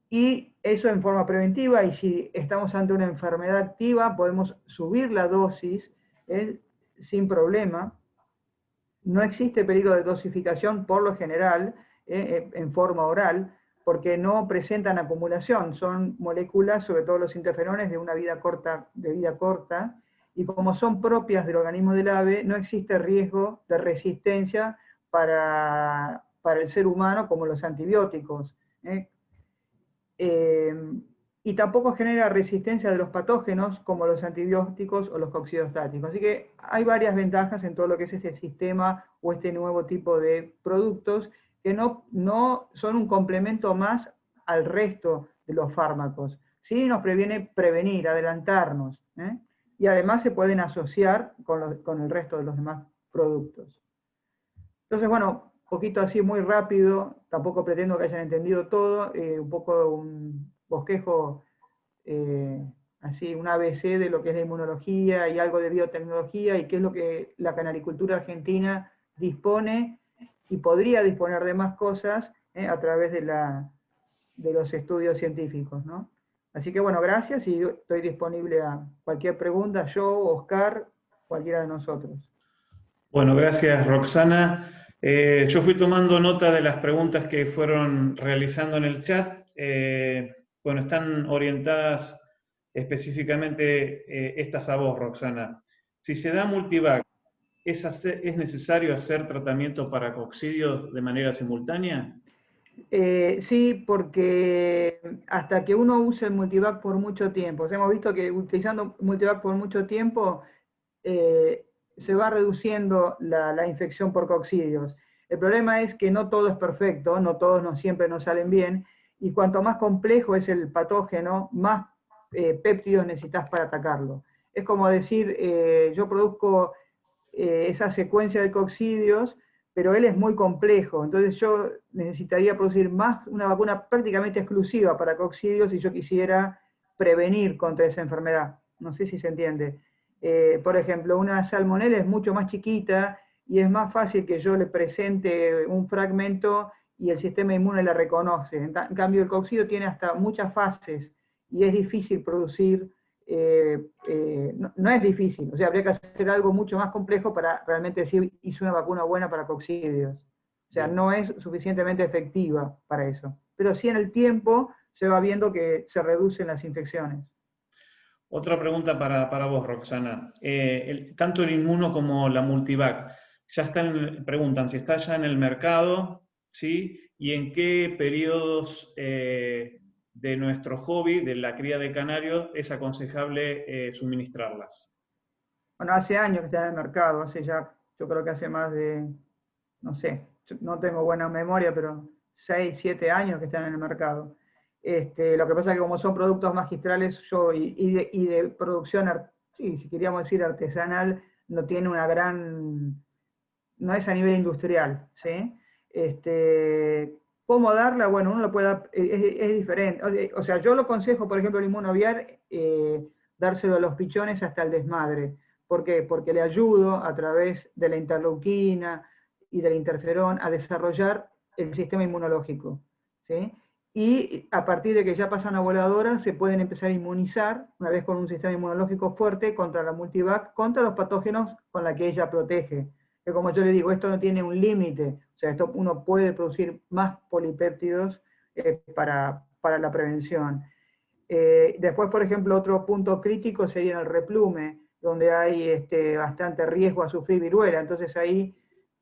y eso en forma preventiva, y si estamos ante una enfermedad activa, podemos subir la dosis sin problema. No existe peligro de dosificación por lo general en forma oral, porque no presentan acumulación, son moléculas, sobre todo los interferones, de vida corta, y como son propias del organismo del ave, no existe riesgo de resistencia para el ser humano como los antibióticos. Y tampoco genera resistencia de los patógenos como los antibióticos o los coccidostáticos. Así que hay varias ventajas en todo lo que es este sistema o este nuevo tipo de productos que no son un complemento más al resto de los fármacos. Sí nos prevenir, adelantarnos, y además se pueden asociar con el resto de los demás productos. Entonces, bueno, un poquito así muy rápido, tampoco pretendo que hayan entendido todo, un poco un bosquejo, así un ABC de lo que es la inmunología y algo de biotecnología y qué es lo que la canaricultura argentina dispone y podría disponer de más cosas a través de los estudios científicos, ¿no? Así que bueno, gracias y estoy disponible a cualquier pregunta, yo, Oscar, cualquiera de nosotros. Bueno, gracias Roxana. Yo fui tomando nota de las preguntas que fueron realizando en el chat. Bueno, están orientadas específicamente estas a vos, Roxana. Si se da multivac, ¿es necesario hacer tratamiento para coccidios de manera simultánea? Sí, porque hasta que uno use el multivac por mucho tiempo, o sea, hemos visto que utilizando multivac por mucho tiempo, se va reduciendo la infección por coccidios. El problema es que no todo es perfecto, no todos siempre nos salen bien, y cuanto más complejo es el patógeno, más péptidos necesitas para atacarlo. Es como decir, yo produzco esa secuencia de coccidios, pero él es muy complejo, entonces yo necesitaría producir una vacuna prácticamente exclusiva para coccidios si yo quisiera prevenir contra esa enfermedad. No sé si se entiende. Por ejemplo, una salmonela es mucho más chiquita y es más fácil que yo le presente un fragmento y el sistema inmune la reconoce. En cambio, el coccidio tiene hasta muchas fases y es difícil producir, no es difícil, o sea, habría que hacer algo mucho más complejo para realmente decir, hice una vacuna buena para coccidios. O sea, no es suficientemente efectiva para eso. Pero sí en el tiempo se va viendo que se reducen las infecciones. Otra pregunta para vos, Roxana. Tanto el Inmuno como la Multivac, preguntan si está ya en el mercado, ¿sí? Y en qué periodos de nuestro hobby, de la cría de canarios, es aconsejable suministrarlas. Bueno, hace años que está en el mercado, yo creo que hace más de, no sé, no tengo buena memoria, pero 6, 7 años que están en el mercado. Lo que pasa es que como son productos magistrales y de producción, sí, si queríamos decir artesanal, no tiene una gran, no es a nivel industrial, ¿sí? ¿Cómo darla? Bueno, uno lo puede dar, es diferente. O sea, yo lo aconsejo, por ejemplo, el Inmunoviar, dárselo a los pichones hasta el desmadre. ¿Por qué? Porque le ayudo a través de la interleuquina y del interferón a desarrollar el sistema inmunológico, ¿sí? Y a partir de que ya pasan a voladora, se pueden empezar a inmunizar, una vez con un sistema inmunológico fuerte, contra la Multivac, contra los patógenos con la que ella protege. Que como yo le digo, esto no tiene un límite, o sea, esto uno puede producir más polipéptidos para la prevención. Después, por ejemplo, otro punto crítico sería en el replume, donde hay bastante riesgo a sufrir viruela. Entonces ahí,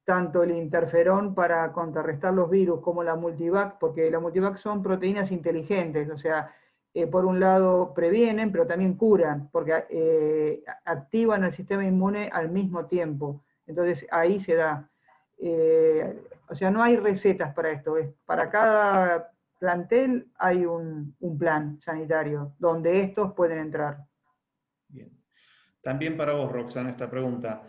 tanto el interferón para contrarrestar los virus como la Multivac, porque la Multivac son proteínas inteligentes, o sea, por un lado previenen, pero también curan, porque activan el sistema inmune al mismo tiempo. Entonces ahí se da. O sea, no hay recetas para esto. Para cada plantel hay un plan sanitario donde estos pueden entrar. Bien. También para vos, Roxana, esta pregunta.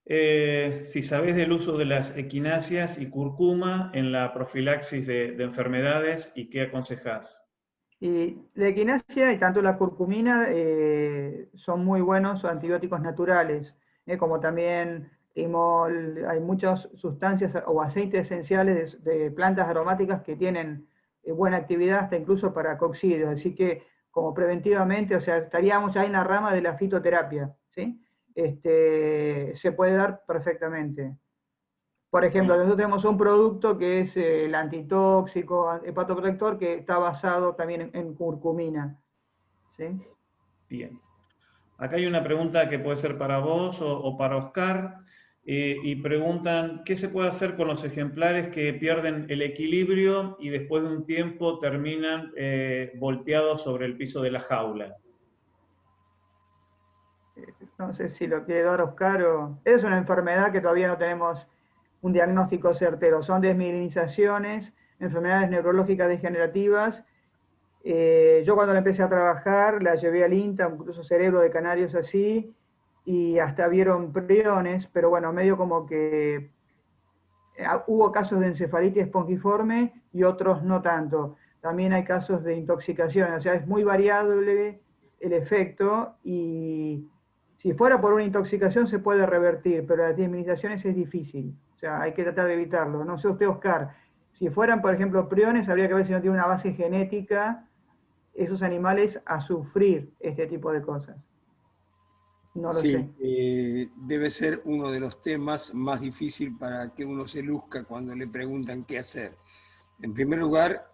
Si sabés del uso de las equináceas y cúrcuma en la profilaxis de enfermedades y qué aconsejás. Y la equinacia y tanto la curcumina son muy buenos antibióticos naturales, como también hay muchas sustancias o aceites esenciales de plantas aromáticas que tienen buena actividad hasta incluso para coccidios, así que como preventivamente, o sea, estaríamos ya en la rama de la fitoterapia, ¿sí? Se puede dar perfectamente. Por ejemplo, nosotros tenemos un producto que es el antitóxico, hepatoprotector, que está basado también en curcumina. ¿Sí? Bien. Acá hay una pregunta que puede ser para vos o para Oscar, y preguntan, ¿qué se puede hacer con los ejemplares que pierden el equilibrio y después de un tiempo terminan volteados sobre el piso de la jaula? No sé si lo quiere dar Oscar o... Es una enfermedad que todavía no tenemos un diagnóstico certero. Son desmielinizaciones, enfermedades neurológicas degenerativas. Yo cuando la empecé a trabajar, la llevé al INTA, incluso cerebro de canarios así, y hasta vieron priones, pero bueno, medio como que hubo casos de encefalitis espongiforme y otros no tanto. También hay casos de intoxicación, o sea, es muy variable el efecto y si fuera por una intoxicación se puede revertir, pero las desmielinizaciones es difícil, o sea, hay que tratar de evitarlo. No sé usted, Oscar, si fueran, por ejemplo, priones, habría que ver si no tiene una base genética esos animales a sufrir este tipo de cosas. No lo sé. Debe ser uno de los temas más difíciles para que uno se luzca cuando le preguntan qué hacer. En primer lugar,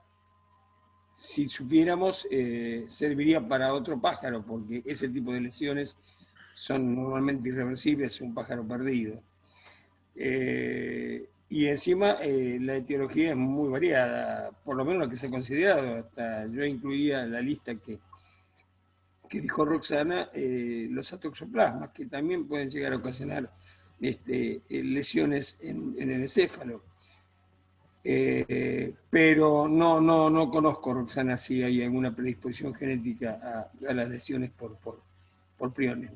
si supiéramos, serviría para otro pájaro, porque ese tipo de lesiones son normalmente irreversibles, un pájaro perdido. Y encima la etiología es muy variada, por lo menos lo que se ha considerado. Hasta yo incluía la lista que dijo Roxana, los atoxoplasmas, que también pueden llegar a ocasionar lesiones en el encéfalo. Pero no conozco, Roxana, si hay alguna predisposición genética a las lesiones por priones.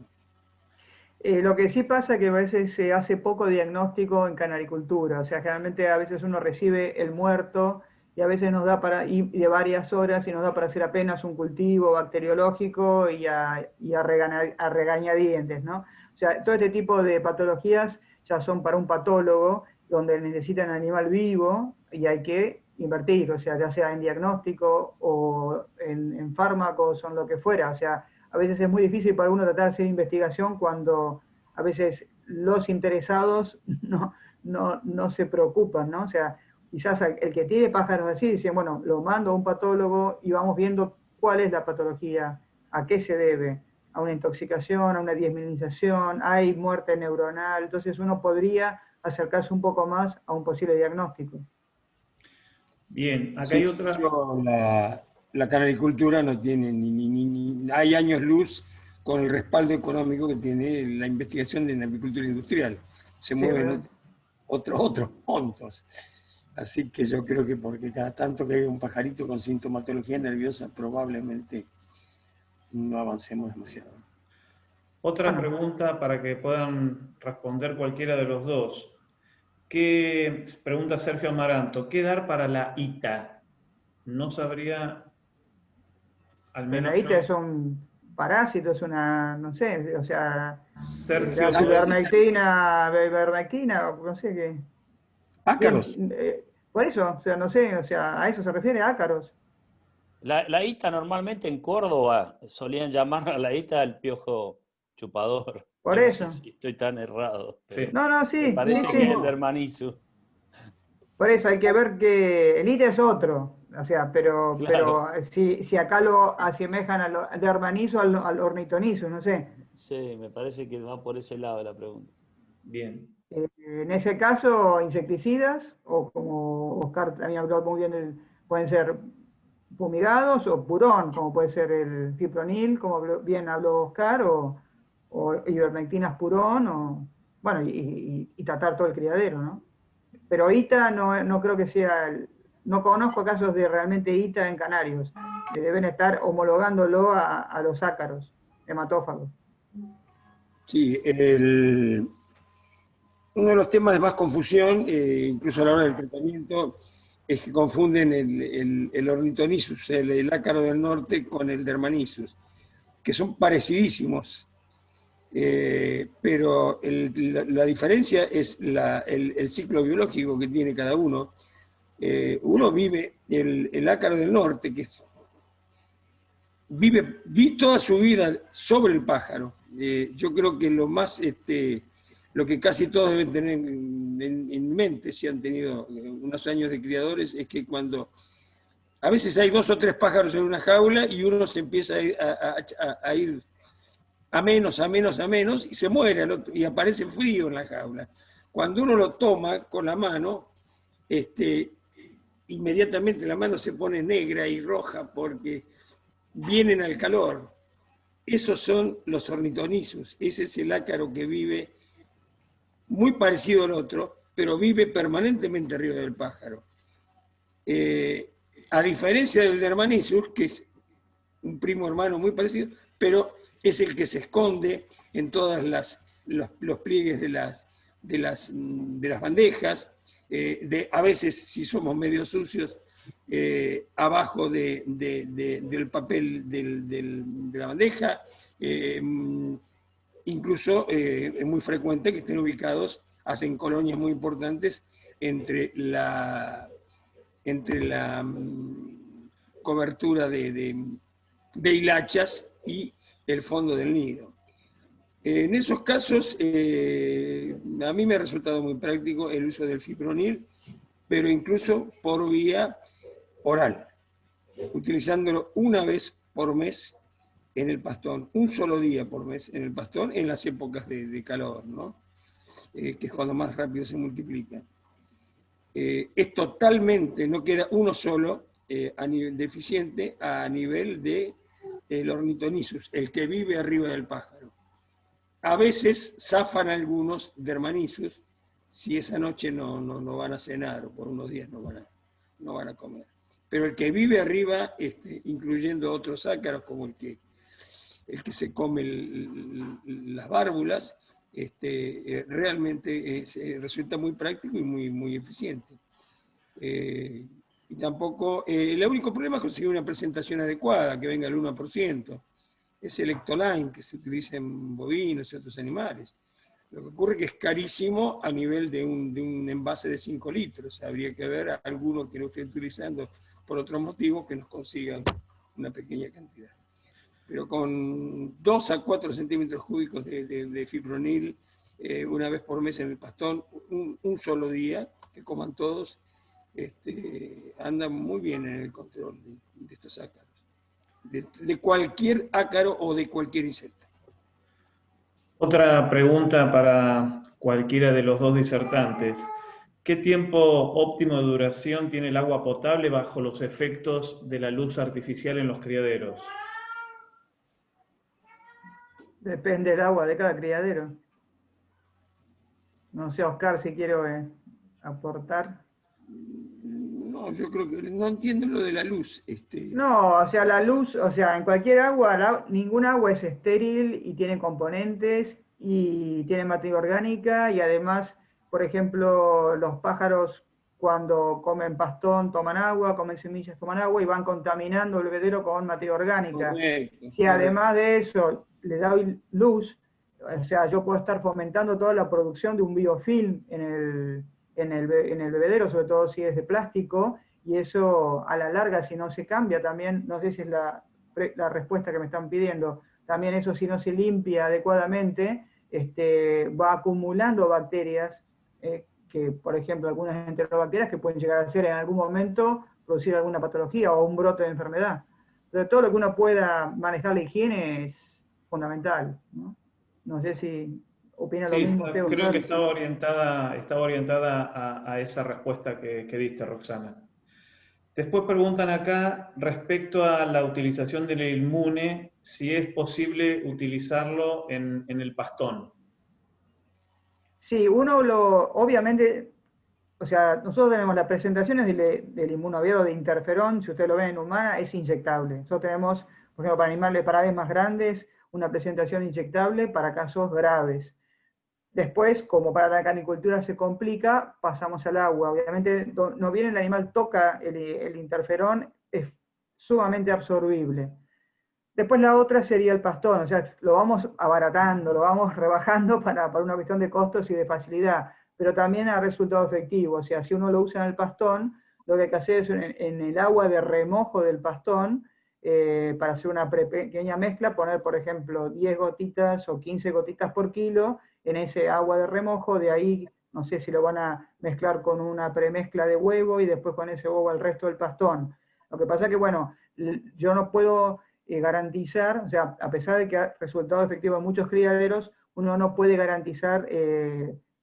Lo que sí pasa es que a veces se hace poco diagnóstico en canaricultura, o sea, generalmente a veces uno recibe el muerto y a veces nos da para ir de varias horas y nos da para hacer apenas un cultivo bacteriológico y a regañadientes, ¿no? O sea, todo este tipo de patologías ya son para un patólogo donde necesitan animal vivo y hay que invertir, o sea, ya sea en diagnóstico o en fármacos o en lo que fuera, o sea, a veces es muy difícil para uno tratar de hacer investigación cuando a veces los interesados no no se preocupan, ¿no? O sea, quizás el que tiene pájaros así, dicen, bueno, lo mando a un patólogo y vamos viendo cuál es la patología, a qué se debe, a una intoxicación, a una desmineralización, hay muerte neuronal, entonces uno podría acercarse un poco más a un posible diagnóstico. Bien, acá Sí, hay otra. la canaricultura no tiene hay años luz con el respaldo económico que tiene la investigación de la apicultura industrial. Se Sí, mueven ¿verdad? otros montos. Así que yo creo que porque cada tanto que haya un pajarito con sintomatología nerviosa, probablemente no avancemos demasiado. Otra Bueno. pregunta para que puedan responder cualquiera de los dos. Pregunta Sergio Amaranto, ¿qué dar para la ITA? No sabría, al Pero la menos ITA yo. es un parásito, es una, no sé, o sea, Sergio, la ¿sabes? ivermectina, o no sé qué. Ácaros. Por eso, o sea, no sé, o sea, a eso se refiere ácaros. La ITA normalmente en Córdoba solían llamar a la ITA el piojo chupador. Por Yo no sé eso. si estoy tan errado, Sí. pero No, no, me sí, sí, parece que es el sí. de Hermanizu. Por eso hay que ver que el ITA es otro. O sea, pero Claro, si acá lo asemejan de armanizo al ornitonizo, no sé. sí, me parece que va por ese lado la pregunta. Bien. En ese caso, insecticidas, o como Oscar también habló muy bien, pueden ser fumigados o purón, como puede ser el fipronil, como bien habló Oscar, o ivermectinas purón, o, bueno, y tratar todo el criadero, ¿no? Pero ITA no creo que sea, no conozco casos de realmente ITA en canarios, deben estar homologándolo a los ácaros hematófagos. Sí, uno de los temas de más confusión, incluso a la hora del tratamiento, es que confunden el ornitonisus, el ácaro del norte, con el dermanisus, que son parecidísimos, pero la diferencia es el ciclo biológico que tiene cada uno. Uno vive el ácaro del norte, vive toda su vida sobre el pájaro. Yo creo que lo que casi todos deben tener en mente si han tenido unos años de criadores es que cuando a veces hay 2 o 3 pájaros en una jaula y uno se empieza a ir a menos y se muere y aparece frío en la jaula. Cuando uno lo toma con la mano, inmediatamente la mano se pone negra y roja porque vienen al calor. Esos son los ornitonisus. Ese es el ácaro que vive muy parecido al otro, pero vive permanentemente arriba del pájaro. A diferencia del Dermanisus, que es un primo hermano muy parecido, pero es el que se esconde en todos los pliegues de las bandejas, a veces, si somos medio sucios, abajo del papel de la bandeja. Incluso es muy frecuente que estén ubicados, hacen colonias muy importantes entre la cobertura de hilachas y el fondo del nido. En esos casos, a mí me ha resultado muy práctico el uso del fipronil, pero incluso por vía oral, utilizándolo una vez por mes en el pastón, un solo día por mes en el pastón, en las épocas de calor, ¿no? Que es cuando más rápido se multiplica. Es totalmente, no queda uno solo a nivel deficiente a nivel del ornitonisus, el que vive arriba del pájaro. A veces zafan algunos dermanisus si esa noche no van a cenar o por unos días no van a comer. Pero el que vive arriba, incluyendo otros ácaros como el que se come las válvulas, realmente resulta muy práctico y muy eficiente. Y tampoco, el único problema es conseguir una presentación adecuada, que venga al 1%. Es el Ectoline que se utiliza en bovinos y otros animales. Lo que ocurre es que es carísimo a nivel de un envase de 5 litros. Habría que ver a alguno que lo esté utilizando por otros motivos que nos consigan una pequeña cantidad. Pero con 2 a 4 centímetros cúbicos de fipronil una vez por mes en el pastón, un solo día, que coman todos, andan muy bien en el control de estos ácaros. De cualquier ácaro o de cualquier insecto. Otra pregunta para cualquiera de los dos disertantes. ¿Qué tiempo óptimo de duración tiene el agua potable bajo los efectos de la luz artificial en los criaderos? Depende del agua de cada criadero. No sé, Oscar, si quiero aportar. No, yo creo que no entiendo lo de la luz. No, o sea, la luz, o sea, en cualquier agua, ningún agua es estéril y tiene componentes y tiene materia orgánica y además, por ejemplo, los pájaros cuando comen pastón toman agua, comen semillas toman agua y van contaminando el bebedero con materia orgánica. Correcto, Si además de eso le doy luz, o sea, yo puedo estar fomentando toda la producción de un biofilm en el bebedero, sobre todo si es de plástico, y eso a la larga, si no se cambia también, no sé si es la respuesta que me están pidiendo, también eso si no se limpia adecuadamente, va acumulando bacterias, que por ejemplo algunas enterobacterias que pueden llegar a ser en algún momento producir alguna patología o un brote de enfermedad. Entonces todo lo que uno pueda manejar la higiene es fundamental, ¿no? No sé si opina lo Sí, mismo usted, creo que doctor. estaba orientada a esa respuesta que diste, Roxana. Después preguntan acá respecto a la utilización del inmune, si es posible utilizarlo en el pastón. Sí, obviamente, o sea, nosotros tenemos las presentaciones del inmunoviado de interferón, si ustedes lo ven en humana, es inyectable. Nosotros tenemos, por ejemplo, para animales para aves más grandes, una presentación inyectable para casos graves. Después, como para la canicultura se complica, pasamos al agua. Obviamente, no bien el animal toca el interferón, es sumamente absorbible. Después la otra sería el pastón, o sea, lo vamos abaratando, lo vamos rebajando para una cuestión de costos y de facilidad, pero también ha resultado efectivo. O sea, si uno lo usa en el pastón, lo que hay que hacer es en el agua de remojo del pastón, para hacer una pequeña mezcla, poner, por ejemplo, 10 gotitas o 15 gotitas por kilo en ese agua de remojo, de ahí, no sé si lo van a mezclar con una premezcla de huevo y después con ese huevo al resto del pastón. Lo que pasa es que, bueno, yo no puedo garantizar, o sea, a pesar de que ha resultado efectivo en muchos criaderos, uno no puede garantizar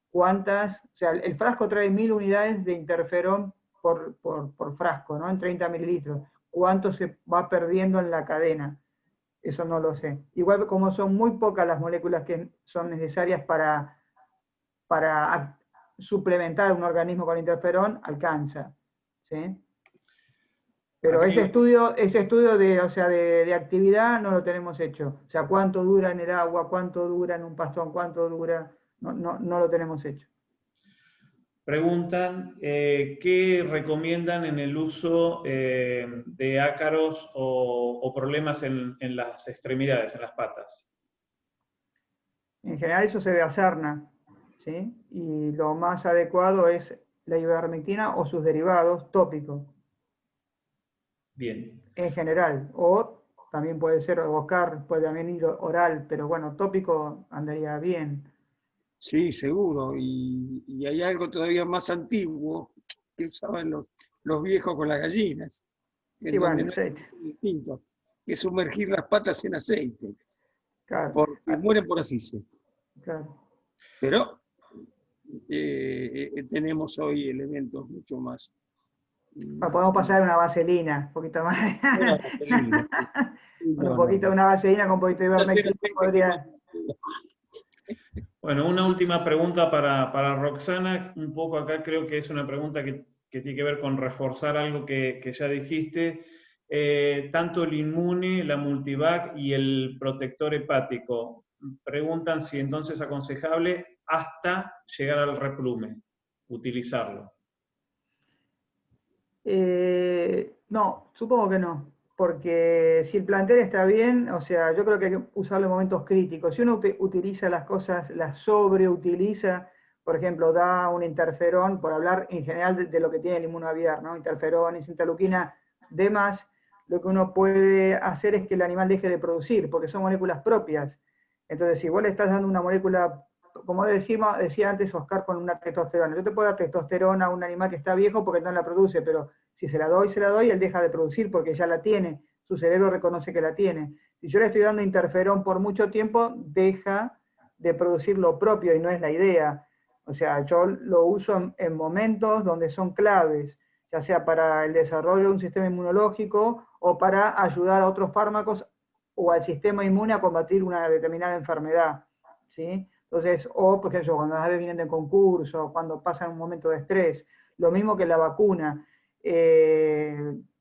cuántas, o sea, el frasco trae 1000 unidades de interferón por frasco, ¿no? En 30 mililitros. ¿Cuánto se va perdiendo en la cadena? Eso no lo sé. Igual como son muy pocas las moléculas que son necesarias para suplementar un organismo con interferón, alcanza. ¿Sí? Pero ese estudio de, o sea, de actividad no lo tenemos hecho. O sea, cuánto dura en el agua, cuánto dura en un pastón, cuánto dura, no lo tenemos hecho. Preguntan qué recomiendan en el uso de ácaros o problemas en las extremidades, en las patas. En general eso se ve a sarna, ¿sí? Y lo más adecuado es la ivermectina o sus derivados tópicos. Bien. En general, o también puede ser Oscar, puede también ir oral, pero bueno, tópico andaría bien. Sí, seguro. Y hay algo todavía más antiguo que usaban los viejos con las gallinas, en Sí, bueno, donde el no aceite. es distinto, que es sumergir las patas en aceite, Claro, porque mueren por asfixia. claro. Pero tenemos hoy elementos mucho más. Podemos pasar una vaselina, un poquito más. Una vaselina, sí. Bueno, un poquito, una vaselina con un poquito de ivermectina podría. Bueno, una última pregunta para Roxana. Un poco acá creo que es una pregunta que tiene que ver con reforzar algo que ya dijiste. Tanto el inmune, la multivac y el protector hepático. Preguntan si entonces es aconsejable hasta llegar al replume, utilizarlo. No, supongo que no, porque si el plantel está bien, o sea, yo creo que hay que usarlo en momentos críticos. Si uno utiliza las cosas, las sobreutiliza, por ejemplo, da un interferón, por hablar en general de lo que tiene el inmunoaviar, ¿no? Interferón, interleuquina, demás, lo que uno puede hacer es que el animal deje de producir, porque son moléculas propias. Entonces, si vos le estás dando una molécula como decía antes Oscar con una testosterona. Yo te puedo dar testosterona a un animal que está viejo porque no la produce, pero si se la doy, él deja de producir porque ya la tiene, su cerebro reconoce que la tiene. Si yo le estoy dando interferón por mucho tiempo, deja de producir lo propio y no es la idea. O sea, yo lo uso en momentos donde son claves, ya sea para el desarrollo de un sistema inmunológico o para ayudar a otros fármacos o al sistema inmune a combatir una determinada enfermedad, ¿sí? Entonces, o por ejemplo, cuando las aves vienen de concurso, cuando pasan un momento de estrés, lo mismo que la vacuna.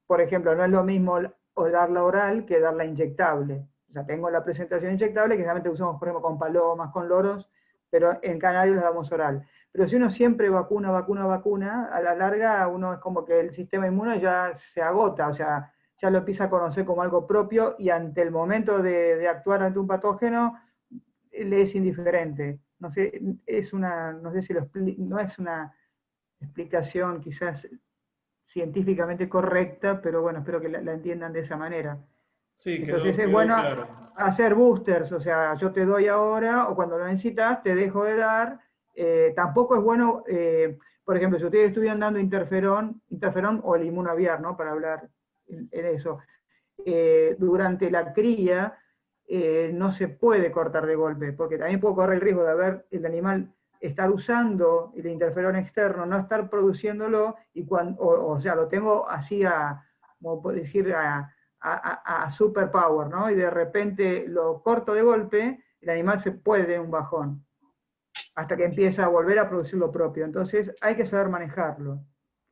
Por ejemplo, no es lo mismo darla oral que darla inyectable. O sea, tengo la presentación inyectable, que generalmente usamos, por ejemplo, con palomas, con loros, pero en canarios la damos oral. Pero si uno siempre vacuna, a la larga uno es como que el sistema inmune ya se agota, o sea, ya lo empieza a conocer como algo propio y ante el momento de actuar ante un patógeno, le es indiferente. No sé, no sé si no es una explicación quizás científicamente correcta, pero bueno, espero que la entiendan de esa manera. Sí, Entonces es quedó bueno claro. hacer boosters, o sea, yo te doy ahora, o cuando lo necesitas, te dejo de dar. Tampoco es bueno, por ejemplo, si ustedes estuvieran dando interferón o el inmunoaviar, ¿no? Para hablar en eso. Durante la cría no se puede cortar de golpe, porque también puedo correr el riesgo de ver el animal estar usando el interferón externo, no estar produciéndolo, y o sea, lo tengo así como puedo decir, a superpower, ¿no? Y de repente lo corto de golpe, el animal se puede dar un bajón, hasta que empieza a volver a producir lo propio. Entonces hay que saber manejarlo.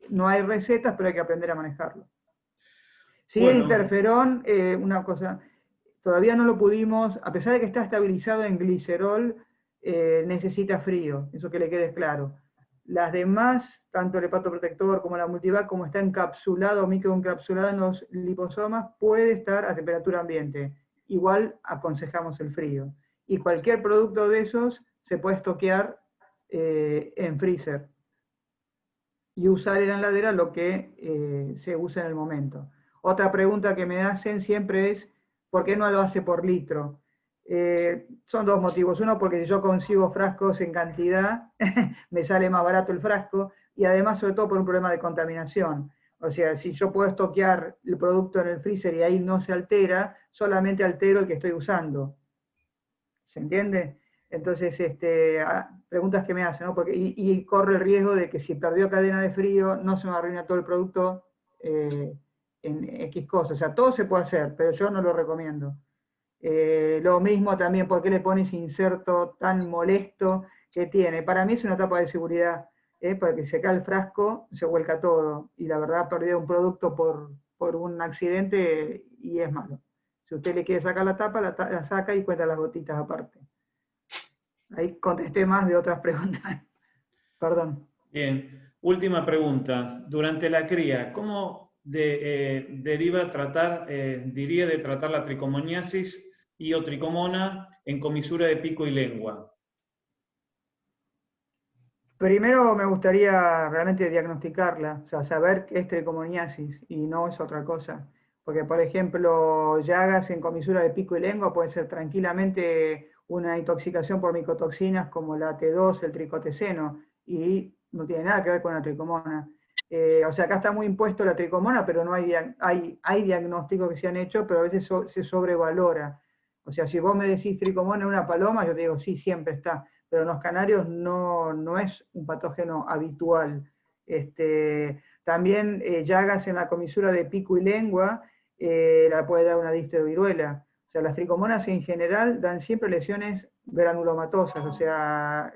No hay recetas, pero hay que aprender a manejarlo. Sí, el Bueno, interferón, una cosa, todavía no lo pudimos, a pesar de que está estabilizado en glicerol, necesita frío, eso que le quede claro. Las demás, tanto el hepatoprotector como la multivac, como está encapsulado, microencapsulado en los liposomas, puede estar a temperatura ambiente. Igual aconsejamos el frío. Y cualquier producto de esos se puede estoquear en freezer y usar en la heladera lo que se usa en el momento. Otra pregunta que me hacen siempre es, ¿por qué no lo hace por litro? Son dos motivos. Uno, porque si yo consigo frascos en cantidad, me sale más barato el frasco, y además, sobre todo, por un problema de contaminación. O sea, si yo puedo estoquear el producto en el freezer y ahí no se altera, solamente altero el que estoy usando. ¿Se entiende? Entonces, preguntas que me hacen, ¿no? Porque, y corre el riesgo de que si perdió cadena de frío, no se me arruina todo el producto en X cosas. O sea, todo se puede hacer, pero yo no lo recomiendo. Lo mismo también, ¿por qué le pones inserto tan molesto que tiene? Para mí es una tapa de seguridad, porque se cae el frasco, se vuelca todo, y la verdad perdió un producto por un accidente y es malo. Si usted le quiere sacar la tapa, la saca y cuenta las gotitas aparte. Ahí contesté más de otras preguntas. Perdón. bien. Última pregunta. Durante la cría, ¿cómo diría de tratar la tricomoniasis y o tricomona en comisura de pico y lengua? Primero me gustaría realmente diagnosticarla, o sea, saber qué es tricomoniasis y no es otra cosa. Porque, por ejemplo, llagas en comisura de pico y lengua puede ser tranquilamente una intoxicación por micotoxinas como la T2, el tricoteceno, y no tiene nada que ver con la tricomona. O sea, acá está muy impuesto la tricomona, pero no hay diagnósticos que se han hecho, pero a veces se sobrevalora. O sea, si vos me decís tricomona en una paloma, yo te digo, sí, siempre está, pero en los canarios no es un patógeno habitual. También llagas en la comisura de pico y lengua, la puede dar una disteroviruela. O sea, las tricomonas en general dan siempre lesiones granulomatosas, o sea,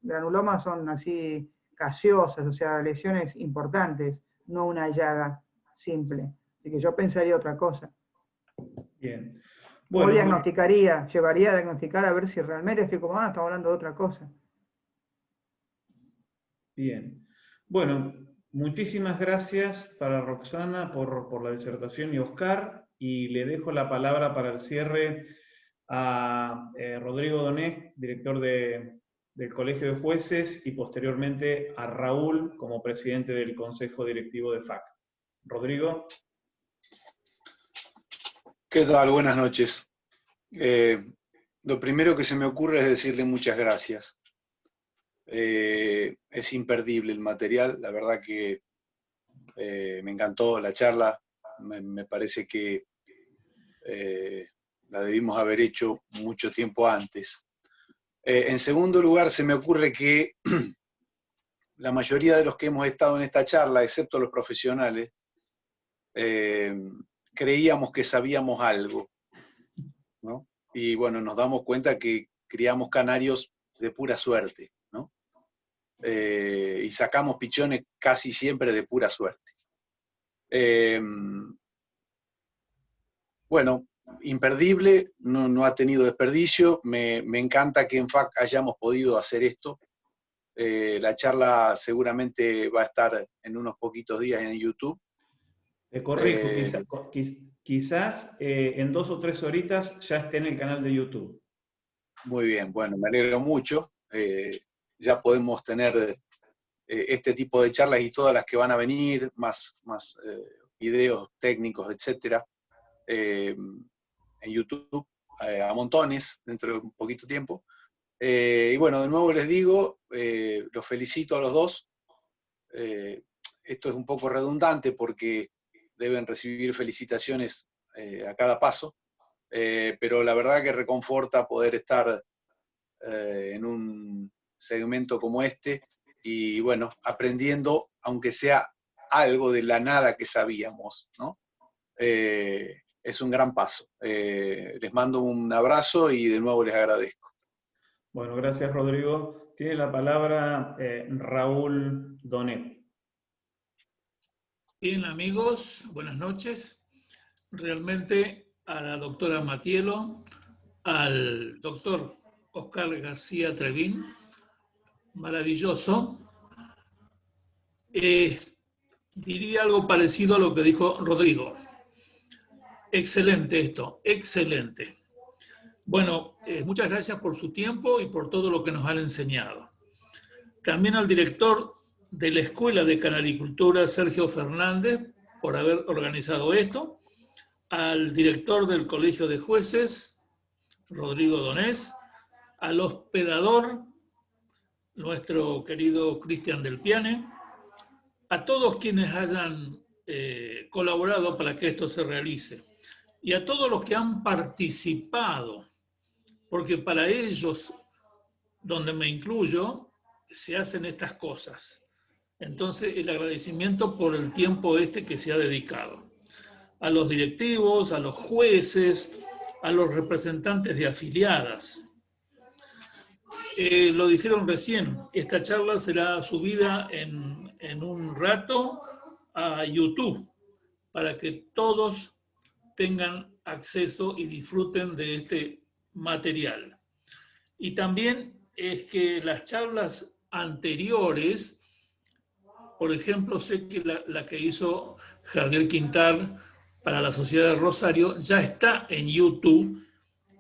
granulomas son así gaseosas, o sea, lesiones importantes, no una llaga simple. Así que yo pensaría otra cosa. Bien. O Bueno, llevaría a diagnosticar a ver si realmente estoy como, estamos hablando de otra cosa. bien. Bueno, muchísimas gracias para Roxana por la disertación y Oscar, y le dejo la palabra para el cierre a Rodrigo Donés, director del Colegio de Jueces, y posteriormente a Raúl como presidente del Consejo Directivo de FAC. Rodrigo. ¿Qué tal? Buenas noches. lo primero que se me ocurre es decirle muchas gracias. Es imperdible el material, la verdad que me encantó la charla, me parece que la debimos haber hecho mucho tiempo antes. En segundo lugar, se me ocurre que la mayoría de los que hemos estado en esta charla, excepto los profesionales, creíamos que sabíamos algo, ¿no? Y bueno, nos damos cuenta que criamos canarios de pura suerte, ¿no? Y sacamos pichones casi siempre de pura suerte. Bueno, imperdible, no ha tenido desperdicio, me encanta que en FAC hayamos podido hacer esto. La charla seguramente va a estar en unos poquitos días en YouTube. Te corrijo, quizás en 2 o 3 horitas ya esté en el canal de YouTube. Muy bien, bueno, me alegro mucho. Ya podemos tener este tipo de charlas y todas las que van a venir, más videos técnicos, etcétera, en YouTube, a montones, dentro de un poquito tiempo. Y bueno, de nuevo les digo, los felicito a los dos. Esto es un poco redundante porque deben recibir felicitaciones a cada paso, pero la verdad que reconforta poder estar en un segmento como este y bueno, aprendiendo, aunque sea algo de la nada que sabíamos, ¿no? Es un gran paso. Les mando un abrazo y de nuevo les agradezco. Bueno, gracias Rodrigo. Tiene la palabra Raúl Donet. Bien, amigos, buenas noches. Realmente a la doctora Matielo, al doctor Oscar García Trevín, maravilloso. Diría algo parecido a lo que dijo Rodrigo. Excelente esto, excelente. Bueno, muchas gracias por su tiempo y por todo lo que nos han enseñado. También al director de la Escuela de Canaricultura, Sergio Fernández, por haber organizado esto, al director del Colegio de Jueces, Rodrigo Donés, al hospedador, nuestro querido Cristian Del Piane, a todos quienes hayan colaborado para que esto se realice, y a todos los que han participado, porque para ellos, donde me incluyo, se hacen estas cosas. Entonces, el agradecimiento por el tiempo que se ha dedicado. A los directivos, a los jueces, a los representantes de afiliadas. Lo dijeron recién, esta charla será subida en un rato a YouTube para que todos tengan acceso y disfruten de este material. Y también es que las charlas anteriores, por ejemplo, sé que la que hizo Javier Quintar para la Sociedad de Rosario ya está en YouTube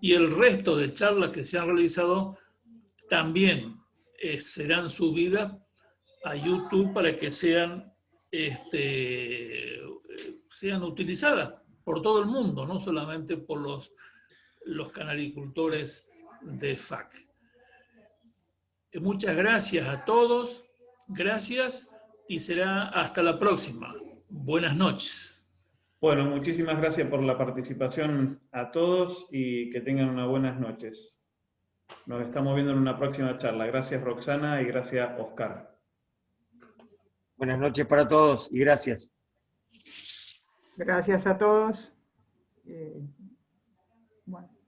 y el resto de charlas que se han realizado también serán subidas a YouTube para que sean utilizadas por todo el mundo, no solamente por los canaricultores de FAC. Muchas gracias a todos, gracias y será hasta la próxima. Buenas noches. Bueno, muchísimas gracias por la participación a todos y que tengan unas buenas noches. Nos estamos viendo en una próxima charla. Gracias Roxana y gracias Oscar. Buenas noches para todos y gracias. Gracias a todos. Bueno.